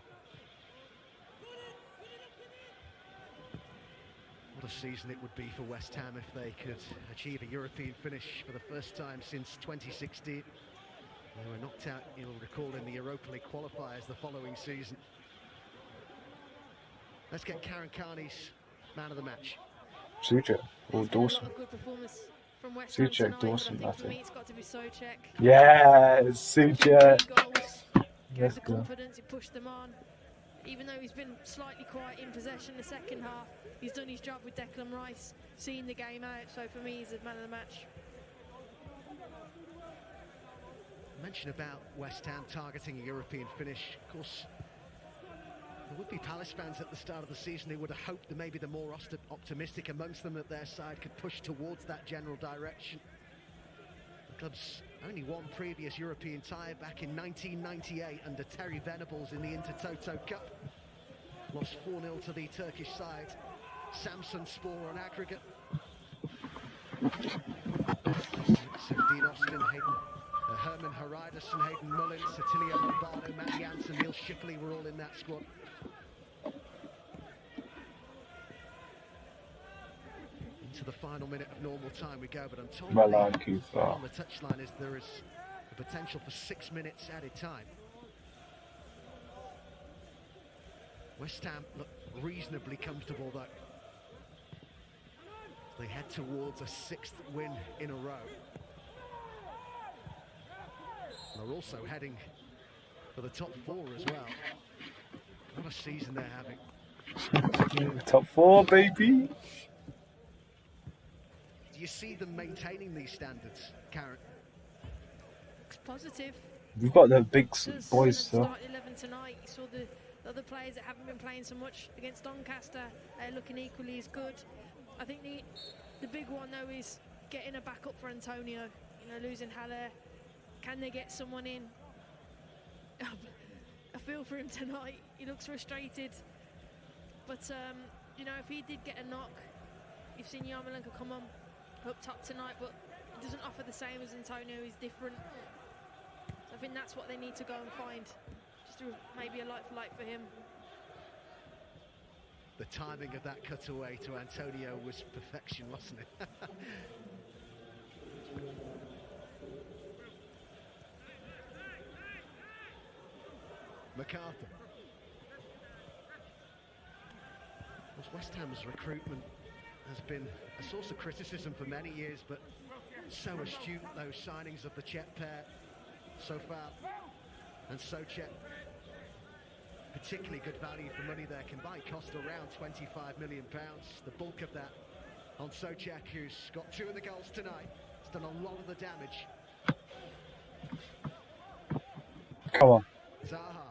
What a season it would be for West Ham if they could achieve a European finish for the first time since 2016. They were knocked out, you'll recall, in the Europa League qualifiers the following season. Let's get Karen Carney's man of the match. Sucha or A Dawson. lot of good performance from West Ham Sucha, tonight, Dawson, but I I think for me think. it's got to be Souček. Yeah, Sucha. 2 goals, gave Let's the go. confidence, he pushed them on. Even though he's been slightly quiet in possession the second half, he's done his job with Declan Rice, seeing the game out, so for me he's the man of the match. Mention about West Ham targeting a European finish. Of course, there would be Palace fans at the start of the season who would have hoped that maybe the more optimistic amongst them that their side could push towards that general direction. The club's only one previous European tie back in 1998 under Terry Venables in the Intertoto Cup. Lost 4-0 to the Turkish side. Samsunspor on aggregate. So Dean Austin, Herman Haridason, Hayden Mullins, Attilio Lombardo, Matt Jansen, Neil Shipley were all in that squad. Into the final minute of normal time we go, but I'm told Well on, on Kufa. the touchline is there is the potential for 6 minutes added time. West Ham look reasonably comfortable though. They head towards a 6th win in a row. They're also heading for the top 4 as well. What a season they're having. Top 4, baby. Do you see them maintaining these standards, Karen? Looks positive. We've got the big boys, so. Started 11 tonight. You saw the other players that haven't been playing so much against Doncaster looking equally as good. I think the big one though is getting a backup for Antonio. You know, losing Haller. Can they get someone in? I feel for him tonight. He looks frustrated. But you know, if he did get a knock, you've seen Yarmolenko come on up top tonight, but it doesn't offer the same as Antonio. He's different. So I think that's what they need to go and find. Just maybe a light for light for him. The timing of that cutaway to Antonio was perfection, wasn't it? MacArthur. West Ham's recruitment has been a source of criticism for many years, but so astute, those signings of the Chet pair so far, and Souček, particularly good value for money there. Combined cost around £25 million. The bulk of that on Souček, who's got 2 of the goals tonight. He's done a lot of the damage. Come on. Zaha.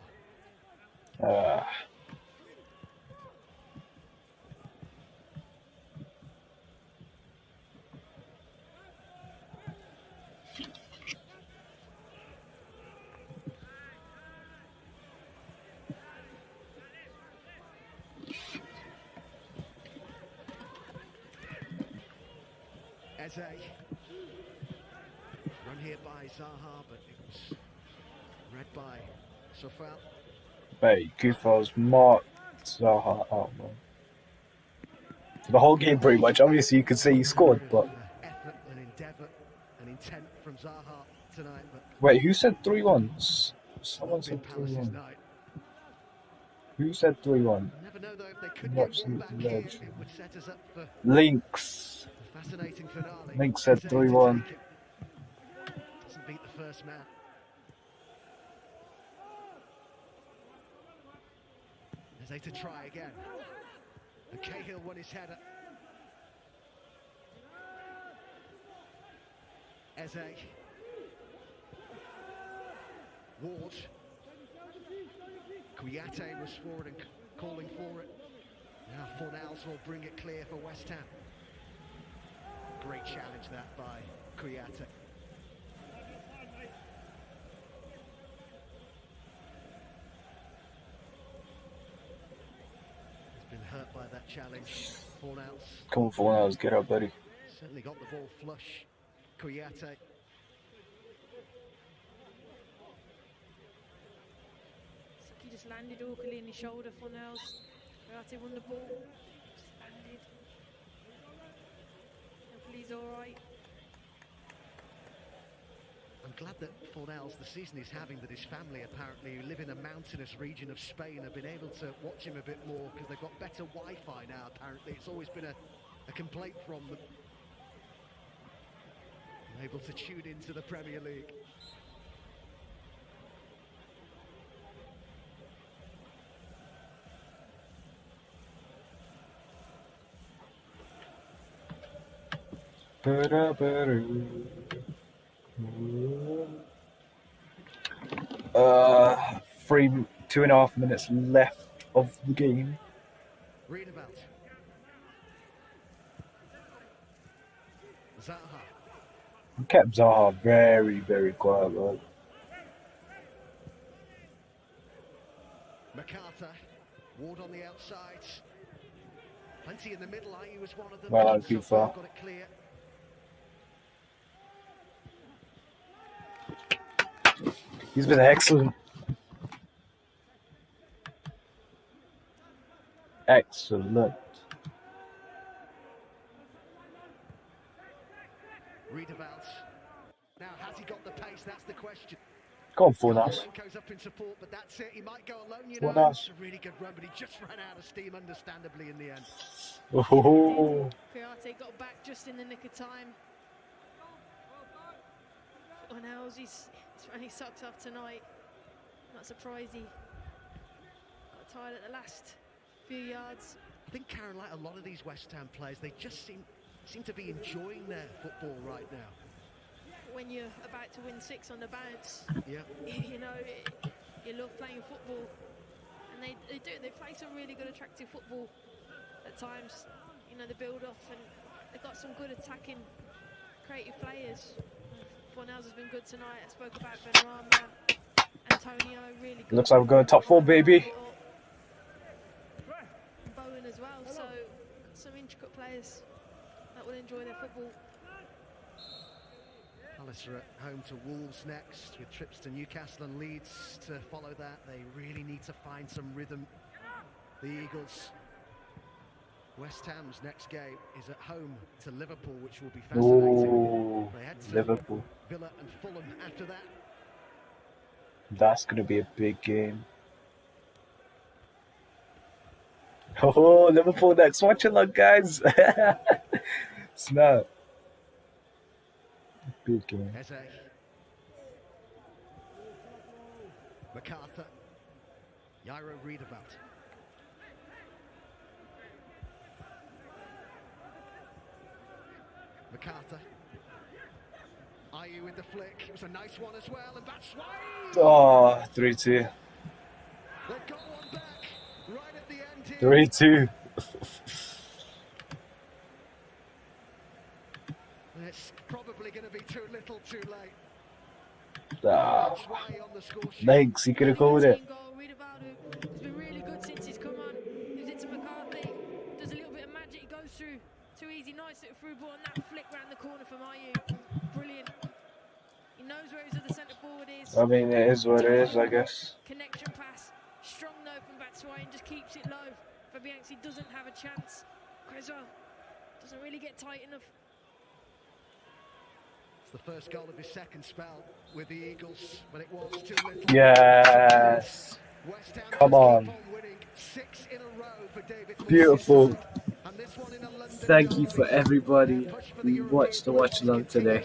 Eze. Run here by Zaha, but it was read by Sofal. Mate, Kufa's marked Zaha out, man. For the whole game, pretty much. Obviously, you could say he scored, but. Effort and endeavour and intent from Zaha tonight. But wait, who said 3-1? Someone said 3-1. Who said 3-1? Never know though if they could get one back here, it would set us up for Links. a fascinating finale. Links said Eze 3-1. to take it. Doesn't beat the first man. Eze to try again. And Cahill won his header. Eze. Ward. Kouyaté was forward and calling for it. Now Fornals will bring it clear for West Ham. Great challenge that by Kouyaté. He's been hurt by that challenge. Fornals. Come on, Fornals, get up, buddy. Certainly got the ball flush. Kouyaté. He just landed awkwardly in his shoulder for Nels. Kouyaté won the ball. Just landed. Hopefully he's alright. I'm glad that Fornals, the season he's having, that his family apparently, who live in a mountainous region of Spain, have been able to watch him a bit more because they've got better Wi-Fi now, apparently. It's always been a complaint from them. Able to tune into the Premier League. Three, 2.5 minutes left of the game. Read about Zaha. We kept Zaha very, very quiet, though. MacArthur. Ward on the outside. Plenty in the middle. IU was one of them. Well, too far. Got it clear. He's been excellent. Excellent. Readavalt. Now, has he got the pace? That's the question. Go on, Fornals. Goes up in support, but that's it. He might go alone, you Fornals. know. It's a really good run, but he just ran out of steam, understandably, in the end. Oh. Kouyaté got back just in the nick of time. Fornals, he's running socks off tonight. Not surprised he got tired at the last few yards. I think, Karen, like a lot of these West Ham players, they just seem to be enjoying their football right now. When you're about to win 6 on the bounce, yeah, you know, you love playing football, and they do. They play some really good, attractive football at times. You know, the build-off, and they've got some good attacking, creative players. Fornals has been good tonight. I spoke about Benrahma, Antonio, really good. Looks like we're going top 4, baby. Bowen as well, so some intricate players that will enjoy their football. Palace are at home to Wolves next, with trips to Newcastle and Leeds to follow that. They really need to find some rhythm. The Eagles. West Ham's next game is at home to Liverpool, which will be fascinating. Ooh, they had Liverpool. Villa and Fulham after that. That's going to be a big game. Oh, Liverpool next. Watch it, look, guys. Snap. Big game. Eze. MacArthur. Jairo Readavalt. MacArthur. IU with the flick. It was a nice one as well, and that's wide. Oh, 3-2. They've got one back right at the end here. 3-2. It's probably going to be too little, too late. Ah, thanks, he could have called it. He's been really good since he's come on. Gives it to McCarthy. Does a little bit of magic. He goes through too easy. Nice it through ball, and that flick round the corner from Ayu. Brilliant. He knows where his other centre forward is. I mean, it is what it is, I guess. Connection pass. Strong no from Batshuayi and just keeps it low. Fabianski doesn't have a chance. Creswell doesn't really get tight enough. It's the first goal of his second spell with the Eagles, but it was too little. Yes. Come on. Beautiful. Thank you for everybody who watched the watch along today.